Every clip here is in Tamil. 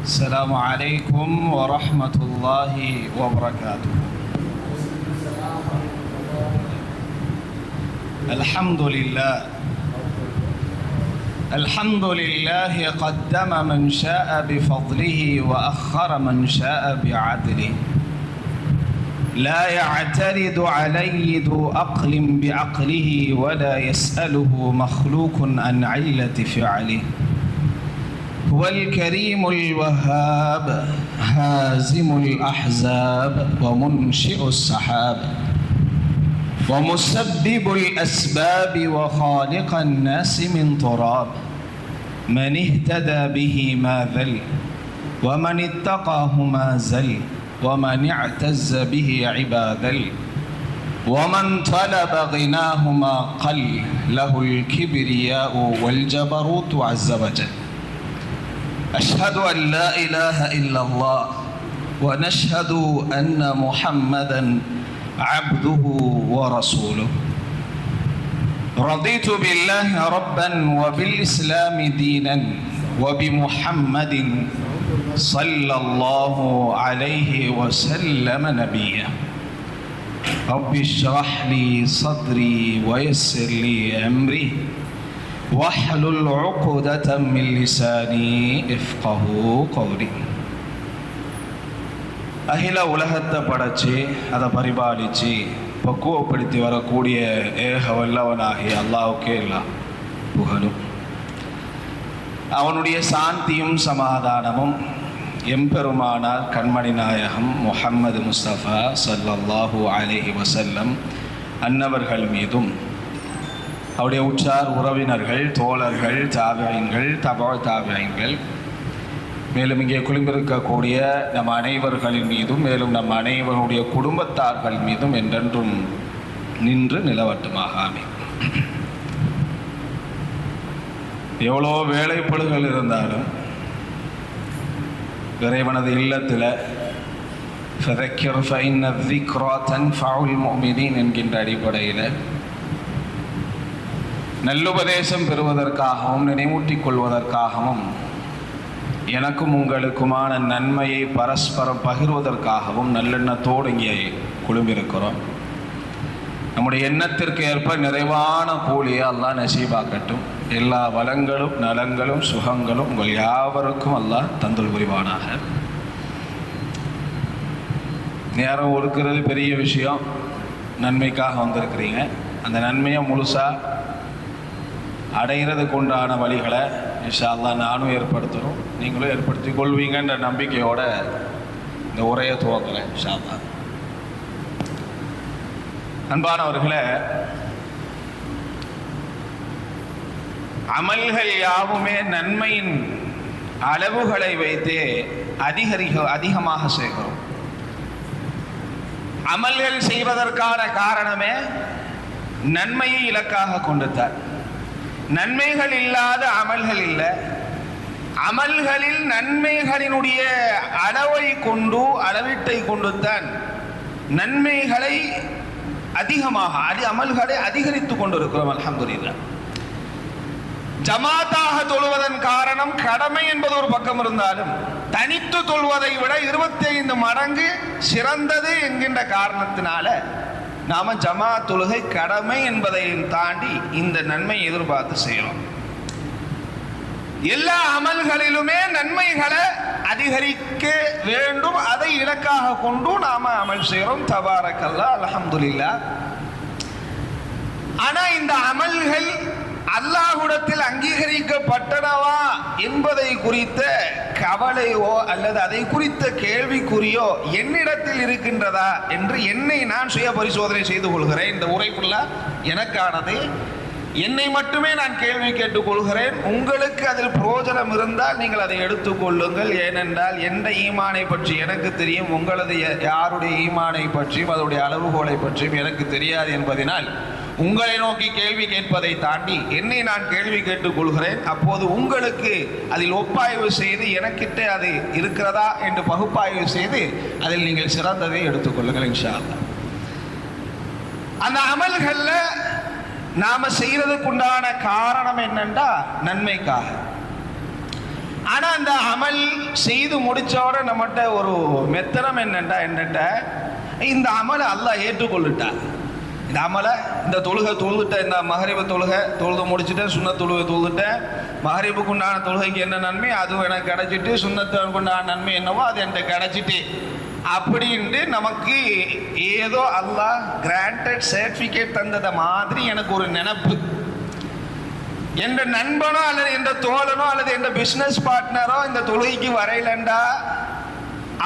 السلام عليكم ورحمة الله وبركاته. الحمد لله قدم من شاء بفضله وأخر من شاء بعدله. لا يعترض عليه ذو عقل بعقله ولا يسأله مخلوق عن علة فعله. هو الكريم الوهاب هازم الأحزاب ومنشئ السحاب ومسبب الأسباب وخالق الناس من تراب. من اهتدى به ما ذل ومن اتقاه ما زل ومن اعتز به عبادل ومن طلب غناه ما قل. له الكبرياء والجبروت عز وجل. أشهد أن لا إله إلا الله ونشهد أن محمدا عبده ورسوله. رضيت بالله ربا وبالإسلام دينا وبمحمد صلى الله عليه وسلم نبيا. رب اشرح لي صدري ويسر لي أمري واحلل عقدة من لساني يفقهوا قولي. அகில உலகத்தை படைச்சு அதை பரிபாலிச்சு பக்குவப்படுத்தி வரக்கூடிய ஏக வல்லவனாகிய அல்லாஹ்வுக்கே எல்லா புகழும். அவனுடைய சாந்தியும் சமாதானமும் எம்பெருமானார் கண்மணி நாயகம் முஹம்மது முஸ்தபா ஸல்லல்லாஹு அலைஹி வஸல்லம் அன்னவர்கள் மீதும் அவருடைய உற்றார் உறவினர்கள் தோழர்கள் தாபியீன்கள் தபா தாபியீன்கள் மேலும் இங்கே குழும்பிருக்கக்கூடிய நம் அனைவர்களின் மீதும் மேலும் நம் அனைவருடைய குடும்பத்தார்கள் மீதும் என்றென்றும் நின்று நிலவட்டுமாக ஆமீன். எவ்வளோ வேலைப்பளுகள் இருந்தாலும் இறைவனது இல்லத்தில் ஃபதக்கிர் ஃபஇன்ன ذிக்ரா தன்ஃபஉல் முஃமினீன் என்கின்ற அடிப்படையில் நல்லுபதேசம் பெறுவதற்காகவும் நினைவூட்டிக் கொள்வதற்காகவும் எனக்கும் உங்களுக்குமான நன்மையை பரஸ்பரம் பகிர்வதற்காகவும் நல்லெண்ணத்தோடு இங்கே குழும்பிருக்கிறோம். நம்முடைய எண்ணத்திற்கு ஏற்ப நிறைவான கூலியை அல்லாஹ் நசீபாக்கட்டும். எல்லா வளங்களும் நலங்களும் சுகங்களும் உங்கள் யாவருக்கும் அல்லாஹ் தந்துல் புரிவானாக. நேரம் ஒதுக்குறது பெரிய விஷயம். நன்மைக்காக வந்திருக்கிறீங்க. அந்த நன்மையை முழுசாக அடைகிறதுக்கு உண்டான வழிகளை இன்ஷா அல்லாஹ் நானும் ஏற்படுத்தணும், நீங்களும் ஏற்படுத்தி கொள்வீங்கன்ற நம்பிக்கையோட இந்த உரையை துவங்குறேன் இன்ஷா அல்லாஹ். அன்பானவர்களே, அமல்கள் யாவுமே நன்மையின் அளவுகளை வைத்தே அதிகமாக செய்கிறோம். அமல்கள் செய்வதற்கான காரணமே நன்மையை இலக்காக கொண்டுத்தான். நன்மைகள் இல்லாத அமல்கள் இல்லை. அமல்களில் நன்மைகளினுடைய அளவீட்டை கொண்டுத்தான் நன்மைகளை அமல்களை அதிகரித்து கொண்டிருக்கிறோம். அல்ஹம்துலில்லாஹ். ஜமாத்தாக தொழுவதன் காரணம் கடமை என்பது ஒரு பக்கம் இருந்தாலும் தனித்து தொழுவதை விட 25 மடங்கு சிறந்தது என்கின்ற காரணத்தினால நாம ஜமாத் தொழுகை கடமை என்பதை தாண்டி இந்த நன்மை எதிர்பார்த்து செய்யறோம். எல்லா அமல்களிலுமே நன்மைகளை அதிகரிக்க வேண்டும். அதை இலக்காக கொண்டு நாம அமல் செய்யறோம். தபாரக்கல்லாஹ், அல்ஹம்துலில்லாஹ். ஆனா இந்த அமல்கள் அல்லாஹ்விடத்தில் அங்கீகரிக்கப்பட்டனவா என்பதை குறித்த கவலையோ அல்லது அதை குறித்த கேள்விக்குறியோ என்னிடத்தில் இருக்கின்றதா என்று என்னை நான் சுய பரிசோதனை செய்து கொள்கிறேன். இந்த உரைக்குள்ள எனக்கானது. என்னை மட்டுமே நான் கேள்வி கேட்டுக்கொள்கிறேன். உங்களுக்கு அதில் பிரயோஜனம் இருந்தால் நீங்கள் அதை எடுத்துக்கொள்ளுங்கள். ஏனென்றால் எந்த ஈமானை பற்றி எனக்கு தெரியும், உங்களது யாருடைய ஈமானை பற்றியும் அதனுடைய அளவுகோலை பற்றியும் எனக்கு தெரியாது என்பதனால் உங்களை நோக்கி கேள்வி கேட்பதை தாண்டி என்னை நான் கேள்வி கேட்டுக்கொள்கிறேன். அப்போது உங்களுக்கு அதில் ஒப்பாய்வு செய்து எனக்கிட்ட அது இருக்கிறதா என்று பகுப்பாய்வு செய்து அதில் நீங்கள் சிறந்ததை எடுத்துக்கொள்ளுங்கள் இன்ஷா அல்லாஹ். அந்த அமல்கள்ல நாம செய்யறதுக்குண்டான காரணம் என்னண்டா நன்மைக்காக. ஆனா அந்த அமல் செய்து முடிச்சோட நம்மகிட்ட ஒரு மெத்தனம் என்னட்ட இந்த அமலை அல்லாஹ் ஏற்றுக்கொள்ளுட்டா. இந்த அமலை இந்த தொழுகை தொழுதுட்டேன், இந்த மகரிப தொழுது முடிச்சுட்டேன், சுண்ணத் தொழுகை தொழுதுட்டேன். மகரிபுக்கு உண்டான தொழுகைக்கு என்ன நன்மை அதுவும் எனக்கு கிடைச்சிட்டு, சுண்ணத்துக்கு உண்டான நன்மை என்னவோ அது என்கிட்ட கிடைச்சிட்டு அப்படின்ட்டு நமக்கு ஏதோ அல்லாஹ் கிராண்டட் சர்டிஃபிகேட் தந்தத மாதிரி எனக்கு ஒரு நினைப்பு. என்ற நண்பனோ அல்லது என்ற தோழனோ அல்லது என்ற பிசினஸ் பார்ட்னரோ இந்த தொழுகைக்கு வரையிலண்டா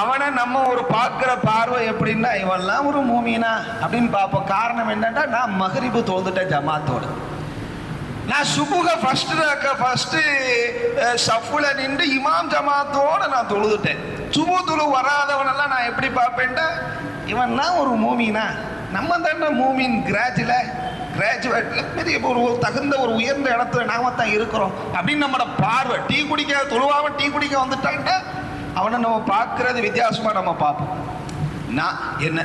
அவனை நம்ம ஒரு பார்க்குற பார்வை எப்படின்னா இவன்லாம் ஒரு மூமினா அப்படின்னு பார்ப்போம். காரணம் என்னன்னா நான் மகரிபு தொழுதுட்டேன் ஜமாத்தோடு, நான் சுபுக ஃபர்ஸ்ட் சஃபுல நின்று இமாம் ஜமாத்தோட நான் தொழுதுட்டேன். சுபு தொழு வராதவனெல்லாம் நான் எப்படி பார்ப்பேன்டா இவன்லாம் ஒரு மூமினா, நம்ம தானே மூமின் கிராஜுவேட்ல பெரிய ஒரு தகுந்த ஒரு உயர்ந்த இடத்துல நாம தான் இருக்கிறோம் அப்படின்னு நம்மளோட பார்வை. டீ குடிக்க தொழுவாம டீ குடிக்க வந்துட்டான்டா அவனை நம்ம பார்க்கறது வித்தியாசமா நம்ம பார்ப்போம். நான் என்ன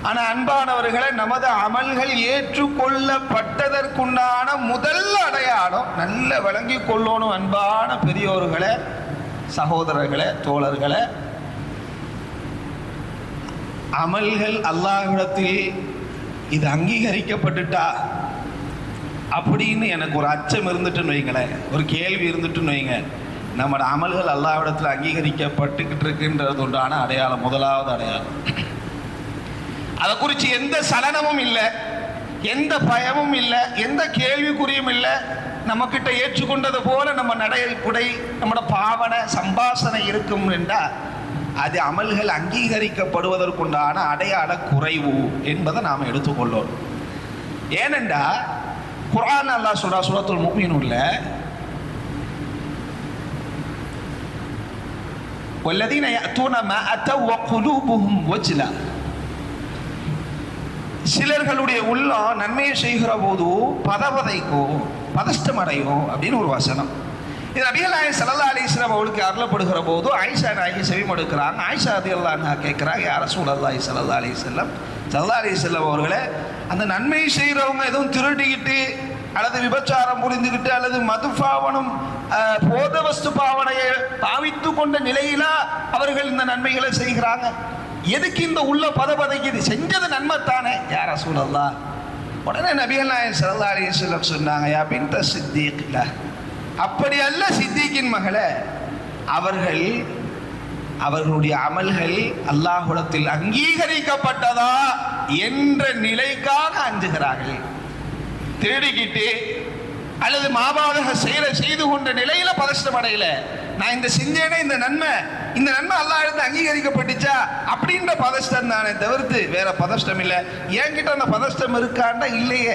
ஆனா அன்பானவர்களை, நமது அமல்கள் ஏற்றுக்கொள்ளப்பட்டதற்குண்டான முதல் அடையாளம் நல்ல விளங்கி கொள்ளணும். அன்பான பெரியோர்களே, சகோதரர்களே, தோழர்களே, அமல்கள் அல்லாஹ்விடத்தில் இது அங்கீகரிக்கப்பட்டுட்டா அப்படின்னு எனக்கு ஒரு அச்சம் இருந்துட்டுன்னு வைங்களேன், ஒரு கேள்வி இருந்துட்டுன்னு வைங்க, நம்மளோட அமல்கள் அல்லாஹ்விடத்தில் அங்கீகரிக்கப்பட்டுக்கிட்டு இருக்குன்றது உண்டான அடையாளம், முதலாவது அடையாளம். அதை குறித்து எந்த சலனமும் இல்லை, எந்த பயமும் இல்லை, எந்த கேள்விக்குறியும் இல்லை. நம்ம கிட்ட ஏற்றுக்கொண்டது போல நம்ம நடை குடை நம்மளோட பாவனை சம்பாசனை இருக்கும் என்றால் அது அமல்கள் அங்கீகரிக்கப்படுவதற்குண்டான அடையாள குறைவு என்பதை நாம் எடுத்துக்கொள்ளோம். ஏனென்றா குர்ஆன் அல்லாஹ் சொல்றா, சூரத்துல் முஃமினூன்ல வல்லதீன யஅதூன மா அத்தவ் வகுலூபுஹும் வஜ்லா, சிலர்களுடைய உள்ளம் நன்மையை செய்கிற போது பதவதைக்கும் பதஷ்டமடையும் அப்படின்னு ஒரு வசனம். இது நபிகள் நாயகம் ஸல்லல்லாஹு அலைஹி வஸல்லம் அவர்களுக்கு அருளப்படுகிற போது ஆயிஷா நாயகி செவிமடுக்கிறாங்க. ஆயிஷா ரலியல்லாஹு அன்ஹா கேட்குறாங்க, யா ரசூலல்லாஹி ஸல்லல்லாஹு அலைஹி வஸல்லம் அவர்களே, அந்த நன்மை செய்கிறவங்க எதுவும் திருடிக்கிட்டு அல்லது விபச்சாரம் புரிந்துக்கிட்டு அல்லது மதுபாவனம் போத வஸ்து பாவனையை பாவித்து கொண்ட நிலையில அவர்கள் இந்த நன்மைகளை செய்கிறாங்க, எதுக்கு இந்த உள்ள பதபதைக்குது, செஞ்சது நன்மைத்தானே யா ரசூலல்லாஹ். உடனே நபிகள் நாயகம் ஸல்லல்லாஹு அலைஹி வஸல்லம் சொன்னாங்க, யா பின்த சித்தீக்ல, அப்படி அல்ல சித்திக்கின் மகளே, அவர்களுடைய அமல்கள் அல்லாஹ்விடத்தில் அங்கீகரிக்கப்பட்டதா என்ற நிலைக்காக அஞ்சுகிறார்கள். தேடிக்கிட்டு அல்லது மாபாதக செய்து கொண்ட நிலையில பதஷ்டம் அடையல, நான் இந்த செஞ்சேனே இந்த நன்மை அல்லாஹ் எடுத்து அங்கீகரிக்கப்பட்டுச்சா அப்படின்ற பதஷ்டம் தானே தவிர்த்து வேற பதஷ்டம் இல்லை. என்கிட்ட அந்த பதஷ்டம் இருக்காண்டா இல்லையே,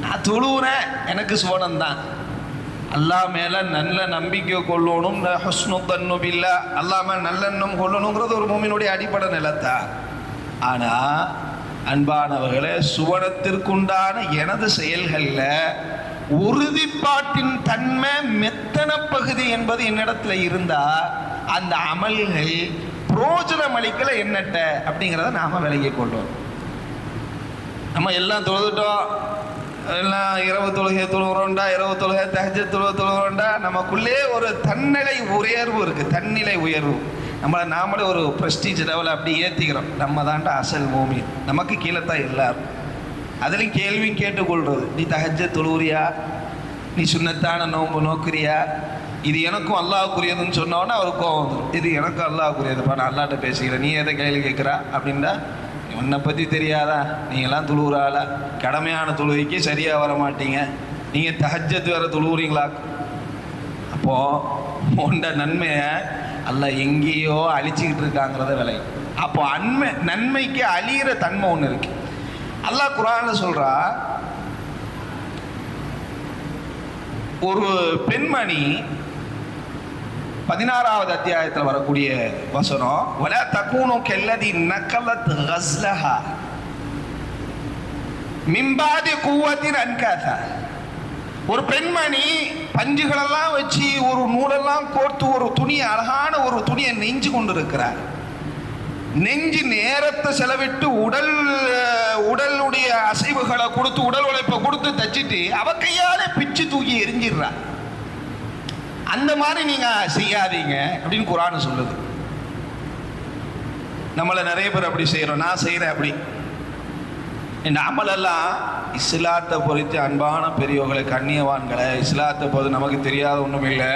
நான் தொழுவுறேன், எனக்கு சோனம் தான். அல்லாஹ் மேல நல்ல நம்பிக்கை கொள்ளணும், ஹுஸ்னு தன்னு பில்லா, அல்லாஹ் மேல நல்லெண்ணம் கொள்ளணுங்கிறது ஒரு மூமினுடைய அடிப்படை நிலத்தா. ஆனா அன்பானவர்களே, சுவனத்திற்குண்டான எனது செயல்கள்ல உறுதிப்பாட்டின் தன்மை மெத்தன பகுதி என்பது என்னிடத்துல இருந்தா அந்த அமல்கள் புரோஜனம் அளிக்கல என்னட்ட அப்படிங்கிறத நாம விலகிக் கொள்வோம். நம்ம எல்லாம் தொழுதுட்டோம், எல்லாம் இரவு தொழுகை தொழுகிறோண்டா, இரவு தொழுகை தஹஜ்ஜத் தொழுகிறோண்டா, நமக்குள்ளே ஒரு தன்னிலை உயர்வு இருக்கு, தன்னிலை உயர்வு. நாமளே ஒரு ப்ரெஸ்டீஜ் லெவலில் அப்படி ஏற்றிக்கிறோம், நம்ம தாண்டா அசல் மூமின், நமக்கு கீழே தான் எல்லாரும். அதுலேயும் கேள்வியும் கேட்டுக்கொள்வது, நீ தஹஜ்ஜத் தொழுகிறியா, நீ சுன்னத்தான நோன்பு நோக்குறியா, இது எனக்கும் அல்லாஹ்வுக்குரியதுன்னு சொன்னோன்னா அவருக்கு கோவம் வந்துடும். இது எனக்கும் அல்லாஹ்வுக்குரியதுப்பா, நான் அல்லாஹ்ட்ட பேசிக்கிறேன், நீ எதை கேள்வி கேட்குறா அப்படின்னா, உன்னை பற்றி தெரியாதா, நீங்கள்லாம் தொழுகிறாளா, கடமையான தொழுகைக்கு சரியாக வர மாட்டீங்க, நீங்கள் தஹஜ்ஜத் வேறு தொழுகிறீங்களா, அப்போது உண்ட நன்மையை அல்லாஹ் எங்கேயோ அழிச்சிக்கிட்டு இருக்காங்கிறத விலை. அப்போ நன்மைக்கு அழியிற தன்மை ஒன்று இருக்கு. அல்லாஹ் குர்ஆன்ல சொல்றா, ஒரு பெண்மணி 16வது அத்தியாயத்தில் வரக்கூடிய வசனம், வலா தகூனு கல்லதி நகலத் கஸ்லஹா மின் பாதி குவத்தின் அன்காதா, ஒரு பெண்மணி பஞ்சுகளெல்லாம் வச்சு ஒரு நூலெல்லாம் கோர்த்து ஒரு துணியை, அழகான ஒரு துணியை நெஞ்சு கொண்டு இருக்கிறார். நெஞ்சு நேரத்தை செலவிட்டு உடலுடைய அசைவுகளை கொடுத்து உடல் உழைப்பை கொடுத்து தச்சிட்டு அவ கையால பிச்சு தூக்கி எரிஞ்சிடுறா. அந்த மாதிரி நீங்க செய்யாதீங்க அப்படின்னு குர்ஆன் சொல்லுது. நம்மள நிறைய பேர் அப்படி செய்யறோம். நான் செய்யறேன் அப்படி. இந்த அமலெல்லாம் இஸ்லாத்தை பொறுத்து அன்பான பெரியவர்களை, கண்ணியவான்களை, இஸ்லாத்தை பொறுத்து நமக்கு தெரியாத ஒன்றும் இல்லை.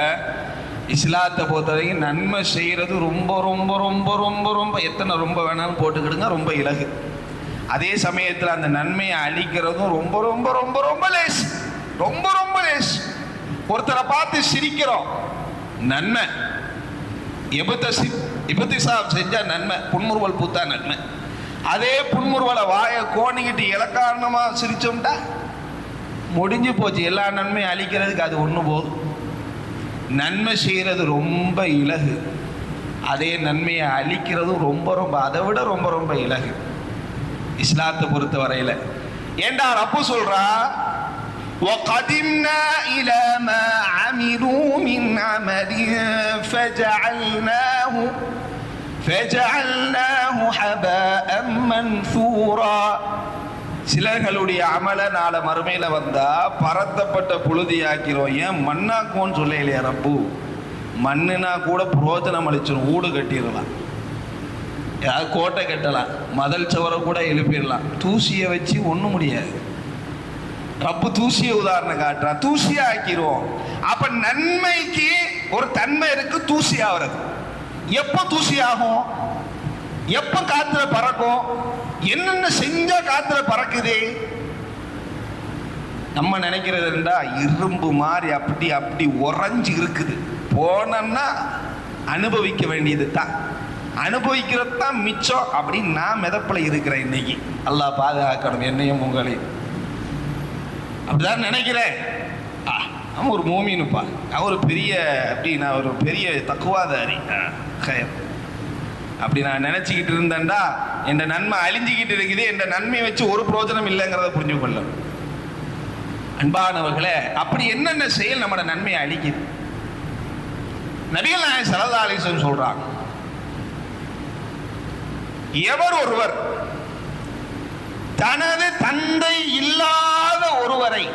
இஸ்லாத்தை பொறுத்தவரைக்கும் நன்மை செய்கிறது ரொம்ப ரொம்ப ரொம்ப ரொம்ப ரொம்ப எத்தனை ரொம்ப வேணாலும் போட்டுக்கிடுங்க, ரொம்ப இலகு. அதே சமயத்தில் அந்த நன்மையை அழிக்கிறதும் ரொம்ப ரொம்ப ரொம்ப ரொம்ப லேஸ், ரொம்ப ரொம்ப லேஸ். ஒருத்தரை பார்த்து சிரிக்கிறோம், நன்மை. இபத்திசாப் செஞ்சா நன்மை, புன்முறுவல் பூத்தா நன்மை. அதே புன்முறுவலை வாயை கோணிக்கிட்டு இலக்காரணமா சிரிச்சோம்டா முடிஞ்சு போச்சு. எல்லா நன்மையும் அழிக்கிறதுக்கு அது ஒன்று போதும். நன்மை செய்கிறது ரொம்ப இலகு, அதே நன்மையை அழிக்கிறதும் ரொம்ப ரொம்ப அதை விட ரொம்ப ரொம்ப இலகு இஸ்லாத்தை பொறுத்த வரையில. ஏண்டா ரப்பு சொல்றா, وَقَدِمْنَا إِلَى مَا عَمِلُوا مِنْ عَمَلٍ فَجَعَلْنَاهُ حَبَاءً مَنْثُورًا. சிலர்களுடைய அமல நாள மறுமையில வந்தா பரத்தப்பட்ட புழுதியாக்கிறோம். ஏன் மண்ணாக்குவோன்னு சொல்ல இல்லையா ரப்பு? மண்ணுனா கூட புரோஜனம் அளிச்சிடும். ஊடு கட்டிடலாம், ஏதாவது கோட்டை கட்டலாம், மதல் சவரை கூட எழுப்பிடலாம். தூசியை வச்சு ஒன்றும் முடியாது. ரப்பு தூசியை உதாரணம் காட்டுறான், தூசியா ஆக்கிடுவோம். அப்ப நன்மைக்கு ஒரு தன்மை இருக்கு, தூசி ஆகிறது. எப்ப தூசி ஆகும்? எப்ப காத்துல பறக்கும்? என்னென்ன செஞ்சா காத்துல பறக்குது? நம்ம நினைக்கிறது இருந்தா இரும்பு மாதிரி அப்படி அப்படி உறைஞ்சு இருக்குது. போனோம்னா அனுபவிக்க வேண்டியது தான், அனுபவிக்கிறது தான் மிச்சம் அப்படின்னு நான் மிதப்பில் இருக்கிறேன் இன்னைக்கு. அல்லாஹ் பாதுகாக்கணும் என்னையும் உங்களையும். அப்படிதான் நினைக்கிறேன். அவன் ஒரு மூமினுப்பா, அவன் ஒரு பெரிய அப்படி நான் ஒரு பெரிய தக்குவாதாரி அப்படி நான் நினைச்சுக்கிட்டு இருந்தேன்டா என் நன்மை அழிஞ்சிக்கிட்டு இருக்குது. என் நன்மையை வச்சு ஒரு பிரோஜனம் இல்லைங்கிறத புரிஞ்சு கொள்ள. அன்பானவர்களே, அப்படி என்னென்ன செயல் நம்மளோட நன்மையை அழிக்குது? நபிகள் நாயகம் ஸல்லல்லாஹு அலைஹி வஸல்லம் சொல்றாங்க, எவர் ஒருவர் தனது தந்தை இல்லாத ஒருவரை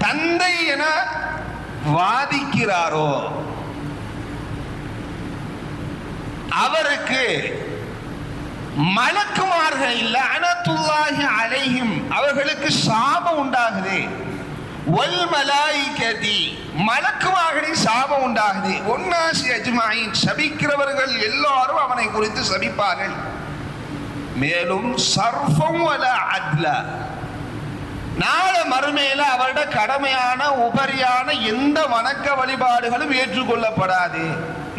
தந்தை என வாதிக்கிறாரோ அவருக்கு மலக்குமார்கள் லஅனத்துல்லாஹி அலைஹிம் அவர்களுக்கு சாபம் உண்டாகுது. வல் மலாயிகதி மலக்குமார்களின் சாபம் உண்டாகுது. ஒன்னாசி அஜ்மாயின் சபிக்கிறவர்கள் எல்லாரும் அவனை குறித்து சபிப்பார்கள். மேலும் சர்ஃபம் வல அத்ல நாள மறுமையில அவருடைய கடமையான உபரியான எந்த வணக்க வழிபாடுகளும் ஏற்றுக்கொள்ளப்படாது.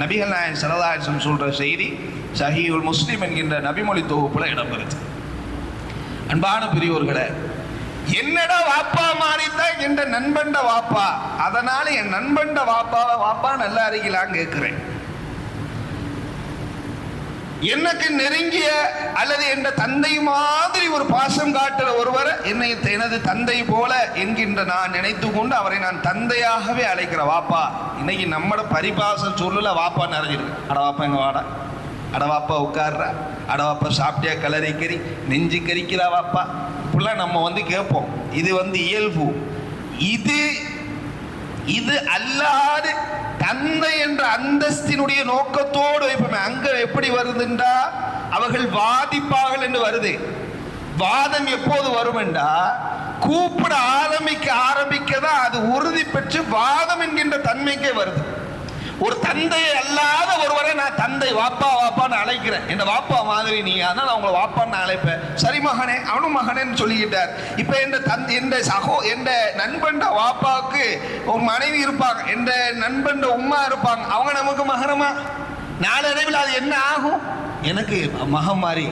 நபிகள் நாயகம் ஸல்லல்லாஹு அலைஹி வஸல்லம் சொல்ற செய்தி சஹீஹுல் முஸ்லிம் என்கின்ற நபிமொழி தொகுப்புல இடம்பெறுது. அன்பான பெரியோர்களே, என்னடா வாப்பா மாறித்தான் என்ற நண்பண்ட வாப்பா, அதனால என் நண்பண்ட வாப்பா நல்லா இருக்கலான்னு கேட்கிறேன். எனக்கு நெருங்கிய அல்லது என்ற தந்தை மாதிரி ஒரு பாசம் காட்டுற ஒருவரை என்னை எனது தந்தை போல என்கின்ற நான் நினைத்து கொண்டு அவரை நான் தந்தையாகவே அழைக்கிற வாப்பா. இன்னைக்கு நம்மட பரிபாச சூழல வாப்பா நிறைஞ்சிருக்கு. அடவாப்பா எங்க வாடா, அடவாப்பா உட்கார்றா, அடவாப்பா சாப்பிட்டியா கலரை கறி நெஞ்சு கறிக்கிறா வாப்பா, இப்படிலாம் நம்ம கேட்போம். இது இயல்பு. இது அல்லாது தந்தை என்ற அந்தஸ்தினுடைய நோக்கத்தோடு அங்க எப்படி வருதுண்டா அவர்கள் வாதிப்பார்கள் என்று வருது. வாதம் எப்போது வரும் என்றா கூப்பிட ஆரம்பிக்கதான் அது உறுதி பெற்று வாதம் என்கின்ற தன்மைக்கே வருது. ஒரு தந்தை அல்லாத ஒருவரை நான் தந்தை வாப்பா வாப்பான்னு அழைக்கிறேன். என் வாப்பா மாதிரி நீங்க, அதனால அவங்களை வாப்பான்னு அழைப்பேன். சரி மகனே, அவனும் மகனேன்னு சொல்லிக்கிட்டார். இப்ப என் நண்பண்ட வாப்பாவுக்கு ஒரு மனைவி இருப்பாங்க, என் நண்பண்ட உம்மா இருப்பாங்க. அவங்க நமக்கு மகனமா? நாளடைவில் அது என்ன ஆகும்? எனக்கு மகன் மாதிரி,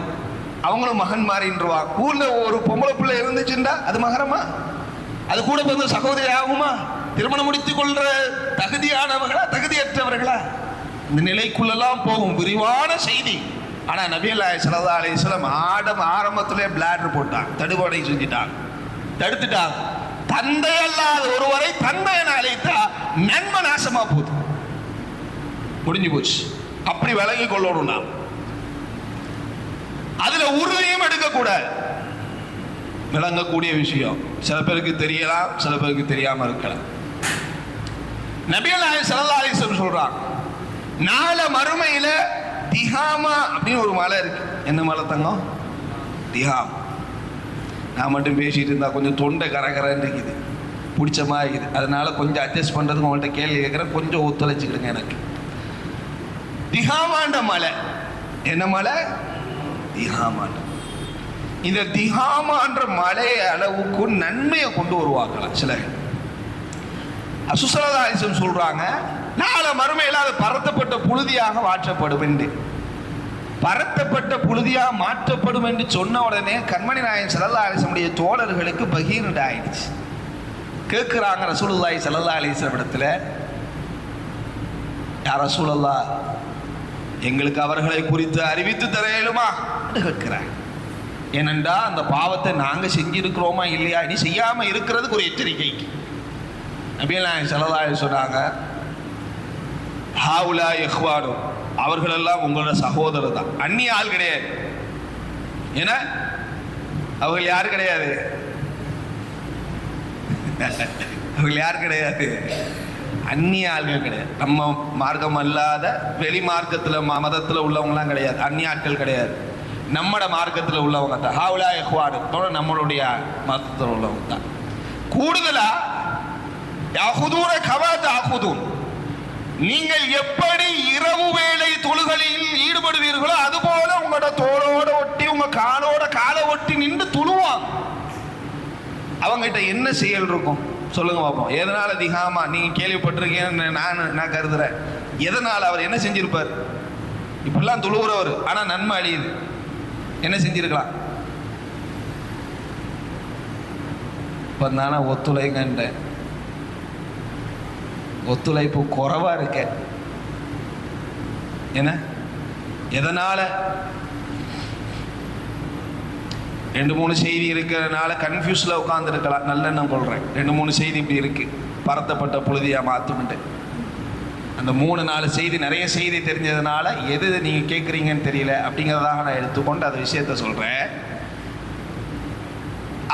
அவங்களும் மகன் மாதிரின்றுவாங்க. ஊர்ல ஒரு பொம்பளை பிள்ளை இருந்துச்சுண்டா அது மகரமா? அது கூட பிறந்த சகோதரி ஆகுமா? திருமணம் முடித்துக் கொள்ற தகுதியானவர்களா தகுதியற்றவர்களா? இந்த நிலைக்குள்ளெல்லாம் போகும் விரிவான செய்தி. ஆனா நபிகள் நாயகம் ஸல்லல்லாஹு அலைஹி வஸல்லம் ஆரம்பத்திலே பிளாடர் போட்டாங்க, தடுபடை செஞ்சுட்டாங்க, தடுத்துட்டாங்க. தந்தை அல்லாத ஒருவரை தந்தை என அழைத்தா நன்மை நாசமா போகுது, முடிஞ்சு போச்சு. அப்படி விலகி கொள்ளணும். நாம் அதுல உறுதியும் எடுக்கக்கூடாது. விளங்கக்கூடிய விஷயம் சில பேருக்கு தெரியலாம், சில பேருக்கு தெரியாம இருக்கலாம். நபிகள் நாயகம் ஸல்லல்லாஹு அலைஹி வஸல்லம் சொல்றாங்க, நாளை மறுமையில திஹாமா அப்படின்னு ஒரு மலை இருக்கு. என்ன மலை தங்கம்? திஹாம். நான் மட்டும் பேசிட்டு இருந்தா கொஞ்சம் தொண்டை கரகரன்னு இருக்குது, பிடிச்ச மாதிரி இருக்குது. அதனால கொஞ்சம் அட்ஜஸ்ட் பண்றதுக்கு உங்கள்கிட்ட கேள்வி கேட்குறேன், கொஞ்சம் ஒத்துழைச்சிக்கிடுங்க. எனக்கு திஹாமாண்ட மலை என்ன மலை? திஹாமாண்ட. இந்த திஹாமான்ற மலை அளவுக்கு நன்மையை கொண்டு வருவாங்களாம் சில. ரசூல் ஸல்லல்லாஹு அலைஹி வஸல்லம் சொல்றாங்க, நாளை மறுமையில் அது பரத்தப்பட்ட புழுதியாக மாற்றப்படும் என்று. பரத்தப்பட்ட புழுதியாக மாற்றப்படும் என்று சொன்ன உடனே கண்மணி நாயகம் ஸல்லல்லாஹு அலைஹி வஸல்லம் தோழர்களுக்கு பகீர் ஆயிடுச்சு. கேட்குறாங்க ரசூலுல்லாஹி ஸல்லல்லாஹு அலைஹி வஸல்லம் இடத்துல, யா ரசூலல்லாஹ், எங்களுக்கு அவர்களை குறித்து அறிவித்து தர இயலுமா என்று கேட்கிறாங்க. ஏனென்றா அந்த பாவத்தை நாங்கள் செஞ்சிருக்கிறோமா இல்லையா, இனி செய்யாம இருக்கிறதுக்கு ஒரு எச்சரிக்கைக்கு. நபிகள் நாயகம் ஸல்லல்லாஹு அலைஹி வஸல்லம் சொன்னாங்க, ஹாவுலா இஹ்வானு, அவர்கள் எல்லாம் உங்களோட சகோதரர் தான், அந்நிய ஆள் கிடையாது. ஏன்னா அவர்கள் யாரு கிடையாது? அவர்கள் யார் கிடையாது? அந்நிய ஆள்கள் கிடையாது. நம்ம மார்க்கம் அல்லாத வெளி மார்க்கத்தில் மதத்தில் உள்ளவங்கலாம் கிடையாது, அந்நிய ஆட்கள் கிடையாது. நம்மட மார்க்கத்தில் உள்ளவங்க தான் ஹாவுலா இஹ்வானு, நம்மளுடைய மதத்தில் உள்ளவங்க தான். கூடுதலா யஹுதூன கமா தஅஹுதூன், நீங்கள் எப்படி இரவு வேளை தொழுகையில் ஈடுபடுவீர்களோ அதுபோல உங்களோட தோளோட ஒட்டி உங்க காலோட காலை ஒட்டி நின்று துழுவாங்க. அவங்ககிட்ட என்ன செயல் இருக்கும் சொல்லுங்க பார்ப்போம். எதனால திஹாமா நீங்க கேள்விப்பட்டிருக்கீங்கன்னு நான் கருதுறேன். எதனால அவர் என்ன செஞ்சிருப்பார்? இப்படிலாம் துழுவுறவர், ஆனா நன்மை அழியுது. என்ன செஞ்சிருக்கலாம்? இப்போ நானே ஒத்துழைங்கன்றேன், ஒத்துழைப்பு குறைவா இருக்க. என்ன எதனால? 2-3 செய்தி இருக்கிறதுனால கன்ஃபியூஸ்ல உட்கார்ந்து இருக்கலாம். நல்லெண்ணம் கொள்றேன். 2-3 செய்தி இப்படி இருக்கு, பரத்தப்பட்ட புழுதியா மாத்தும்ட்டு. அந்த 3-4 செய்தி, நிறைய செய்தி தெரிஞ்சதுனால எது நீங்க கேட்குறீங்கன்னு தெரியல அப்படிங்கிறதாக நான் எடுத்துக்கொண்டு அந்த விஷயத்த சொல்றேன்.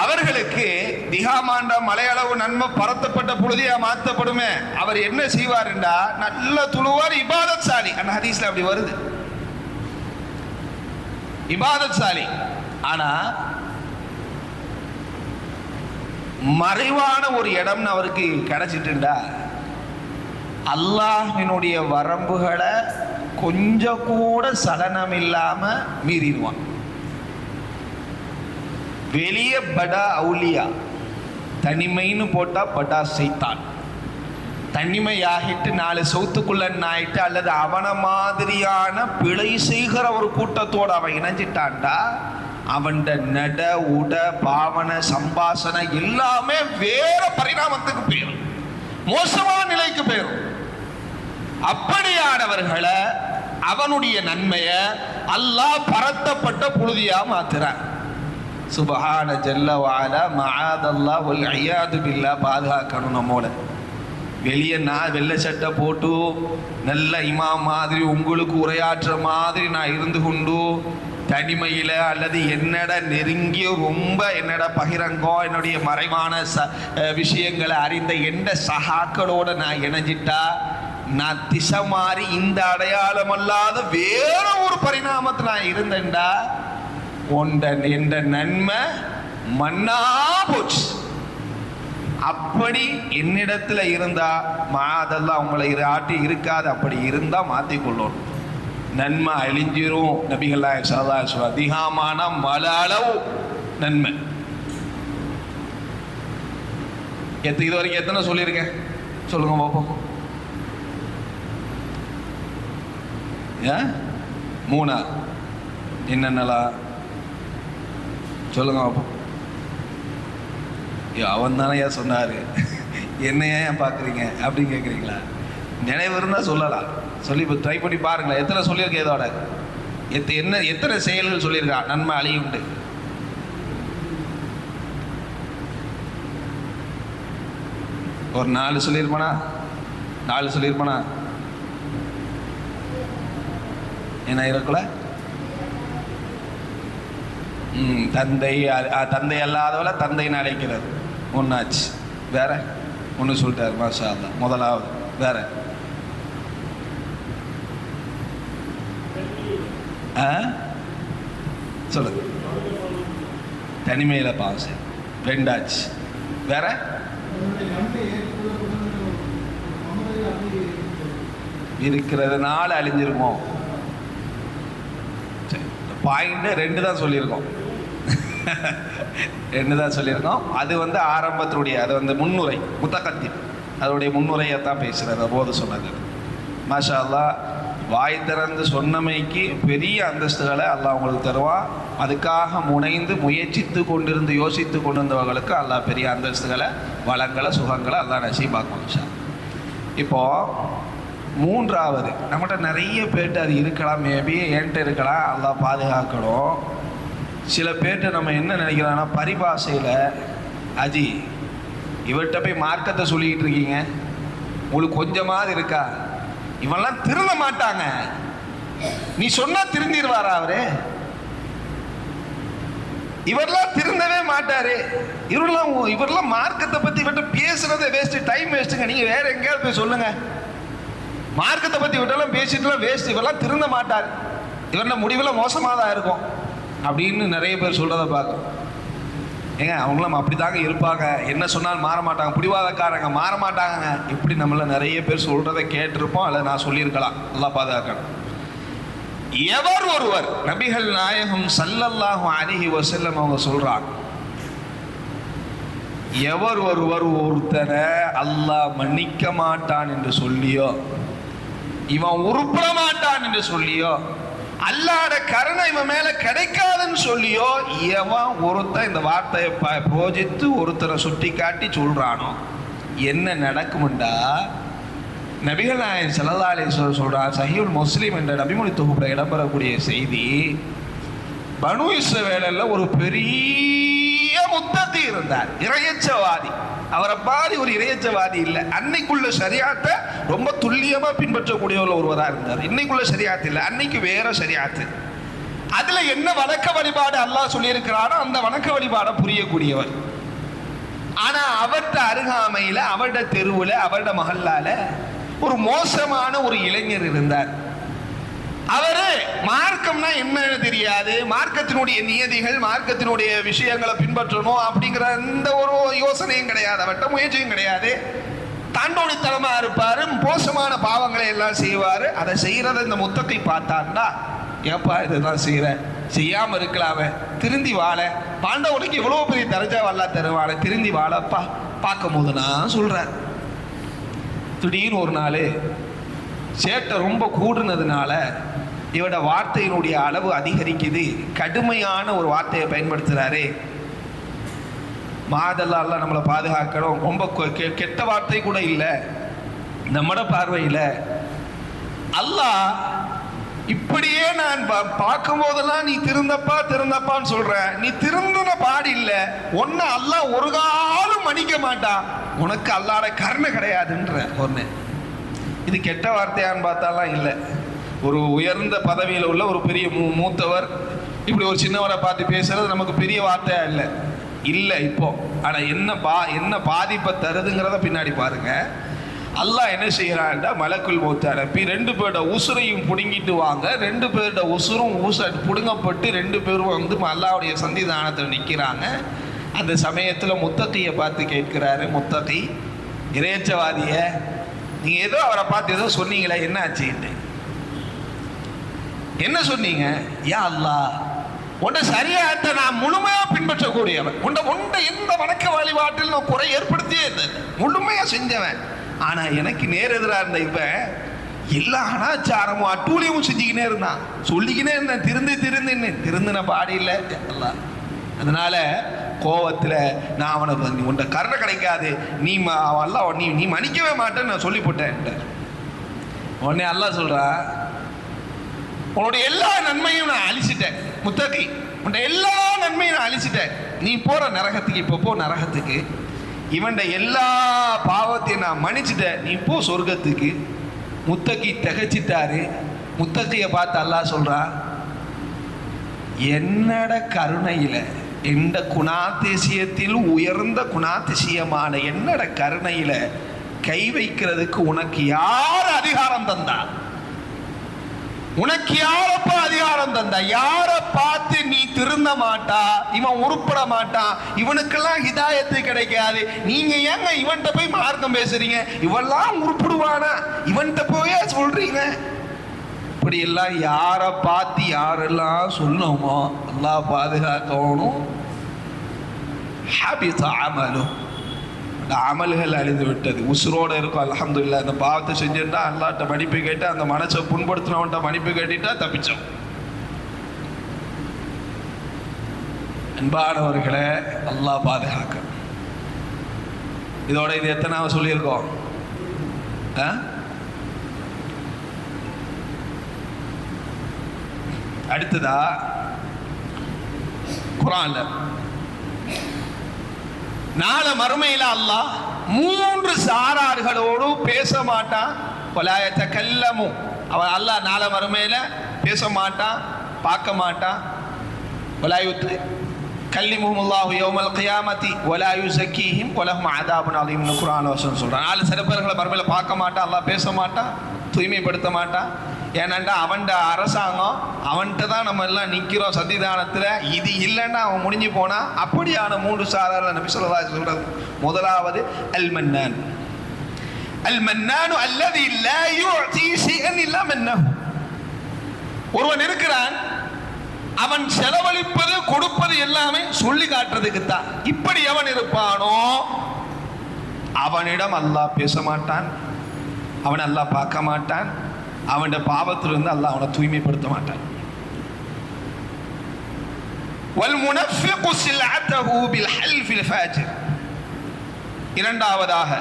அவர்களுக்கு திஹாமாண்ட மலையளவு நன்மை பரத்தப்பட்ட புழுதியா மாற்றப்படுமே. அவர் என்ன செய்வார் என்றா, நல்ல துளுவார், இபாதத் சாலி. அந்த ஹதீஸ்ல அப்படி வருது, இபாதத் சாலி. ஆனா மறைவான ஒரு இடம்னு அவருக்கு கிடைச்சிட்டுண்டா, அல்லாஹ்வினுடைய வரம்புகளை கொஞ்சம் கூட சலனம் இல்லாம மீறிடுவான். வெளியே படா அவுலியா, தனிமைன்னு போட்டா படா சைத்தான். தனிமையாகிட்டு 4 சவுத்துக்குள்ள ஆயிட்டு அல்லது அவன மாதிரியான பிழை செய்கிற ஒரு கூட்டத்தோடு அவன் இணைஞ்சிட்டான்டா, அவன் நட உட பாவன சம்பாசனை எல்லாமே வேற பரிணாமத்துக்கு போயிடும், மோசமான நிலைக்கு போயிடும். அப்படியானவர்களை அவனுடைய நன்மைய அல்லாஹ் பரத்தப்பட்ட புழுதியா மாத்துறான். சுபஹான ஜல்ல வஅலா மஆதல்லாஹ் வல் இயாது பில்லாஹ். பாதுகாக்கணும் நம்மோட. வெளியே நான் வெள்ளை சட்டை போட்டு நல்ல இமாம் மாதிரி உங்களுக்கு உரையாற்ற மாதிரி நான் இருந்து கொண்டு தனிமையில அல்லது என்னோட நெருங்கிய ரொம்ப என்னோட பகிரங்கம் என்னுடைய மறைவான விஷயங்களை அறிந்த எந்த சகாக்களோட நான் இணைஞ்சிட்டா, நான் திசை மாறி இந்த அடையாளம் அல்லாத வேற ஒரு பரிணாமத்தை நான் இருந்தேன்டா, என்ற நன்மை மண்ணா போச்சு. அப்படி என்னிடத்துல இருந்தா அதெல்லாம் உங்களை ஆட்டி இருக்காது. அப்படி இருந்தா மாத்திக்கொள்ளணும், நன்மை அழிஞ்சிரும். நபிகள் நாயகம் ஸல்லல்லாஹு அலைஹி வஸல்லம் அதிகமான மல அளவு நன்மை. இது வரைக்கும் எத்தனை சொல்லியிருக்கேன் சொல்லுங்க பாப்போம். 3 என்னென்னலாம் சொல்லுங்க பாப்போம். அவன் தானே ஏன் சொன்னாரு, என்ன ஏன் பார்க்குறீங்க அப்படின்னு கேட்குறீங்களா? நினைவு இருந்தால் சொல்லலாம், சொல்லி இப்போ ட்ரை பண்ணி பாருங்களேன். எத்தனை சொல்லியிருக்கேன் இதோட, எத்தனை செயல்கள் சொல்லியிருக்கா நன்மை அழியுண்டு. ஒரு 4 சொல்லியிருப்பானா? 4 சொல்லியிருப்பானா? என்ன இருக்கல? தந்தை அல்லாதவளை தந்தைன்னு அழைக்கிறது ஒன்றாச்சு. வேற ஒன்று சொல்லிட்டாரு மாஷா அல்லாஹ். முதலாவது வேற சொல்லுங்க. தனிமையில பாவம் செய்ய ரெண்டாச்சு. வேற இருக்கிறதுனால அழிஞ்சிருமோ? பாயிண்ட் 2 தான் சொல்லியிருக்கோம். 2 தான் சொல்லியிருக்கோம். அது ஆரம்பத்தினுடைய அது முன்னுரை முத்தகத்தி அதோடைய முன்னுரையை தான் பேசுகிறது போது சொன்னது. மாஷா அல்லாஹ், வாய் திறந்து சொன்னமைக்கு பெரிய அந்தஸ்துகளை அல்லாஹ் உங்களுக்கு தருவான். அதுக்காக முனைந்து முயற்சித்து கொண்டிருந்து யோசித்து கொண்டிருந்தவர்களுக்கு அல்லாஹ் பெரிய அந்தஸ்துகளை வளங்களை சுகங்களை அல்லாஹ் நசீபாக்கும். இப்போது 3வது, நம்மகிட்ட நிறைய பேர்ட்டு அது இருக்கலாம், மேபி என்கிட்ட இருக்கலாம், அல்லாஹ் பாதுகாக்கணும். சில பேர்ட்டு நம்ம என்ன நினைக்கிறோன்னா பரிபாஷையில், அஜி இவர்கிட்ட போய் மார்க்கத்தை சொல்லிக்கிட்டு இருக்கீங்க, உங்களுக்கு கொஞ்சமாவது இருக்கா? இவெல்லாம் திருந்த மாட்டாங்க, நீ சொன்னா திருந்திடுவாரா அவரு? இவரெல்லாம் திருந்தவே மாட்டாரு. இவரெல்லாம் மார்க்கத்தை பத்தி இவர்கிட்ட பேசுறதே வேஸ்ட், டைம் வேஸ்ட்டுங்க. நீங்க வேற எங்கேயாவது போய் சொல்லுங்க, மார்க்கத்தை பத்தி இவர்கிட்டலாம் பேசிட்டுலாம் வேஸ்ட், இவரெல்லாம் திருந்த மாட்டார், இவரெல்லாம் முடிவில் மோசமாக தான் இருக்கும் அப்படின்னு நிறைய பேர் சொல்றதை பார்க்கும். ஏங்க அவங்களாம் அப்படி தாங்க இருப்பாங்க, என்ன சொன்னாலும் மாற மாட்டாங்க, பிடிவாதக்காரங்க மாற மாட்டாங்க, இப்படி நம்மள நிறைய பேர் சொல்றதை கேட்டிருப்போம், அல்லது நான் சொல்லியிருக்கலாம். அல்லாஹ் பாதுகாக்கணும். எவர் ஒருவர் நபிகள் நாயகம் ஸல்லல்லாஹு அலைஹி வஸல்லம் அவங்க சொல்றாங்க, எவர் ஒருவர் ஒருத்தரை அல்லாஹ் மன்னிக்க மாட்டான் என்று சொல்லியோ, இவன் உருப்பட மாட்டான் என்று சொல்லியோ, அல்லாஹ்ட கருணை இவன் மேல கிடைக்காதுன்னு சொல்லியோ, எவன் ஒருத்தன் இந்த வார்த்தையை போஜித்து ஒருத்தரை சுட்டி காட்டி சொல்றானோ என்ன நடக்கும்டா, நபிகள் நாயகம் ஸல்லல்லாஹு அலைஹி வஸல்லம் சொல்றார், சஹீஹுல் முஸ்லிம் என்ற நபிமொழி தொகுப்புல இடம்பெறக்கூடிய செய்தி, பனு இஸ்ரவேலில் ஒரு பெரிய முத்தகி இருந்தார், இறையச்சவாதி. அவரை பாதி ஒரு இறையச்சவாதி இல்லை. அன்னைக்குள்ள ஷரியாத்தை ரொம்ப துல்லியமா பின்பற்றக்கூடியவர்கள் ஒருவராக இருந்தார். இன்னைக்குள்ள ஷரியாத்து இல்லை, அன்னைக்கு வேற ஷரியாத்து. அதுல என்ன வணக்க வழிபாடு அல்லாஹ் சொல்லியிருக்கிறாரோ அந்த வணக்க வழிபாடை புரியக்கூடியவர். ஆனா அவர்கிட்ட அருகாமையில, அவருடைய தெருவுல, அவருடைய மஹல்லால ஒரு மோசமான ஒரு இளைஞர் இருந்தார். அவரு மார்க்கம்னா என்னன்னு தெரியாது, மார்க்கத்தினுடைய நியதிகள், மார்க்கத்தினுடைய விஷயங்களை பின்பற்றணும் அப்படிங்கிற எந்த ஒரு யோசனையும் கிடையாது, அவர்கிட்ட முயற்சியும் கிடையாது. தாண்டோணித்தனமா இருப்பாரு, மோசமான பாவங்களை எல்லாம் செய்வாரு. அதை செய்யறத இந்த முத்தகை பார்த்தாண்டா, ஏப்பா இதெல்லாம் செய்யற, செய்யாம இருக்கலாமே, திருந்தி வாழ, பாண்டவனுக்கு எவ்வளவு பெரிய தரஜா வல்லா தருவான, திருந்தி வாழப்பா பார்க்கும் போது நான் சொல்றார். திடீர்னு ஒரு நாள் சேட்டை ரொம்ப கூடுனதுனால இவட வார்த்தையினுடைய அளவு அதிகரிக்குது, கடுமையான ஒரு வார்த்தையை பயன்படுத்துறாரு. மாதல்லால நம்மளை பாதுகாக்கணும், ரொம்ப கெட்ட வார்த்தை கூட இல்லை நம்மட பார்வையில். அல்லாஹ் இப்படியே நான் பார்க்கும் போதெல்லாம் நீ திருந்தப்பான்னு சொல்ற, நீ திருந்தின பாடு இல்லை, ஒன்னு அல்லாஹ் ஒரு காலம் மன்னிக்க மாட்டான், உனக்கு அல்லாஹ்ட கருணை கிடையாதுன்ற ஒன்று. இது கெட்ட வார்த்தையான்னு பார்த்தாலாம் இல்லை. ஒரு உயர்ந்த பதவியில் உள்ள ஒரு பெரிய மூத்தவர் இப்படி ஒரு சின்னவரை பார்த்து பேசுறது நமக்கு பெரிய வார்த்தையா இல்லை இப்போ. ஆனால் என்ன பாதிப்பை தருதுங்கிறத பின்னாடி பாருங்க. அல்லாஹ் என்ன செய்யறான்டா, மலக்குல் மௌத் அனுப்பி 2 பேரோட உசுரையும் பிடுங்கிட்டு வாங்க. 2 பேரோட உசுரும் பிடுங்கப்பட்டு 2 பேரும் அல்லாஹ்வுடைய சன்னிதானத்தில் நிற்கிறாங்க. அந்த சமயத்தில் முத்தகியை பார்த்து கேட்கிறாரு, முத்தகி இறையச்சவாதிய, நீங்க ஏதோ அவரை பார்த்து ஏதோ சொன்னீங்களே, என்ன ஆச்சுட்டு? என்ன சொன்னீங்க? யா அல்லாஹ், உன்னை சரியாத்த நான் முழுமையா பின்பற்றக்கூடியவன், உன்னை எந்த வணக்க வழிபாட்டில் நான் குறை ஏற்படுத்தியே இல்லை, முழுமையா செஞ்சவன். ஆனா எனக்கு நேர் எதிராக இருந்த இவன் எல்லா அனாச்சாரமும் அட்டூழியமும் செஞ்சுக்கினே இருந்தான், சொல்லிக்கினே இருந்தேன், திருந்தின பாடி இல்லை அல்லாஹ். அதனால கோவத்தில் நான் அவனை உன்னை கருணை கிடைக்காது, நீ மன்னிக்கவே மாட்டேன்னு நான் சொல்லி போட்டேன். உடனே அல்லாஹ் சொல்றா, உன்னுடைய எல்லா நன்மையும் நான் அழிச்சிட்டேன் முத்தகி, உன்னுடைய எல்லா நன்மையும் நான் அழிச்சிட்டேன், நீ போற நரகத்துக்கு இப்போ போ நரகத்துக்கு, இவன் எல்லா பாவத்தையும் நான் மன்னிச்சிட்டேன், நீ போ சொர்க்கத்துக்கு. முத்தகி திகைச்சிட்டாரு. முத்தகியை பார்த்து அல்லாஹ் சொல்றா, என்னோட கருணையில, எந்த குணாதிசயத்தில் உயர்ந்த குணாதிசயமான என்னோட கருணையில கை வைக்கிறதுக்கு உனக்கு யார் அதிகாரம் தந்தா? உனக்கு யாரப்பா அதிகாரம் தந்தா? யாரை பார்த்து நீ திருந்த மாட்டா, இவன் உருப்பட மாட்டான், இவனுக்கெல்லாம் ஹிதாயத்து கிடைக்காது, நீங்க ஏங்க இவன்கிட்ட போய் மார்க்கம் பேசுறீங்க, இவெல்லாம் உருப்பிடுவானா, இவன்கிட்ட போய் சொல்றீங்க? இப்படி எல்லாம் யாரை பார்த்து யாரெல்லாம் சொன்னோமோ அல்லாஹ் பாதுகாக்கணும். ஹபித அமலும், அமல்கள் அழிந்து விட்டது. உசுரோட இருக்கும் அல்ஹம்துலில்லாஹ். அந்த பாவத்தை செஞ்சுட்டா அல்லாஹ்ட்ட மன்னிப்பு கேட்டு, அந்த மனசை புண்படுத்தினவன்ட்ட மன்னிப்பு கேட்டுட்டா தப்பிச்சோம். அன்பானவர்களே, அல்லாஹ் பாதுகாக்க. இதோட இது எத்தனாவது சொல்லியிருக்கோம்? அடுத்ததா குர்ஆன்ல நாளை மறுமையில அல்லாஹ் 3 சாரார்களோடு பேச மாட்டான். வலாயத்த கல்லமும், அவன் அல்லாஹ் நாளை மறுமையில பேச மாட்டான், பார்க்க மாட்டான். வலாயுத்து கல்லிமுஹுமுல்லாஹு யௌமல் கியாமத்தி வலா யுஸக்கீஹிம் வலஹும் அஸாபுன் அலீம்னு குர்ஆன் வசனம் சொல்றான். நாளை சில பேர்களை மறுமையில பார்க்க மாட்டான், அல்லாஹ் பேச மாட்டான், தூய்மைப்படுத்த மாட்டான். ஏன்னாண்டா அவன்ட அரசாங்கம், அவன்கிட்ட தான் நம்ம எல்லாம் நிற்கிறோம் சன்னிதானத்தில். இது இல்லைன்னா அவன் முடிஞ்சு போனா. அப்படியான 3 சாரார் நபி ஸல்லல்லாஹு அலைஹி வஸல்லம் சொல்றது. முதலாவது அல் மன்னான். அல் மன்னானு அல்லதி லா யுஅதி ஷைஅன் இல்லா மன்னஹு. ஒருவன் இருக்கிறான், அவன் செலவழிப்பது கொடுப்பது எல்லாமே சொல்லி காட்டுறதுக்கு தான். இப்படி எவன் இருப்பானோ அவனிடம் அல்லாஹ் பேச மாட்டான், அவனை அல்லாஹ் பார்க்க மாட்டான், அவனுடைய பாவத்திலிருந்து அல்லாஹ் அவனை தூய்மைப்படுத்த மாட்டான். வல்முனஃபிகு சில்அத்தஹு பில்ஹல்ஃபில் ஃபாஜிர். இரண்டாவதாக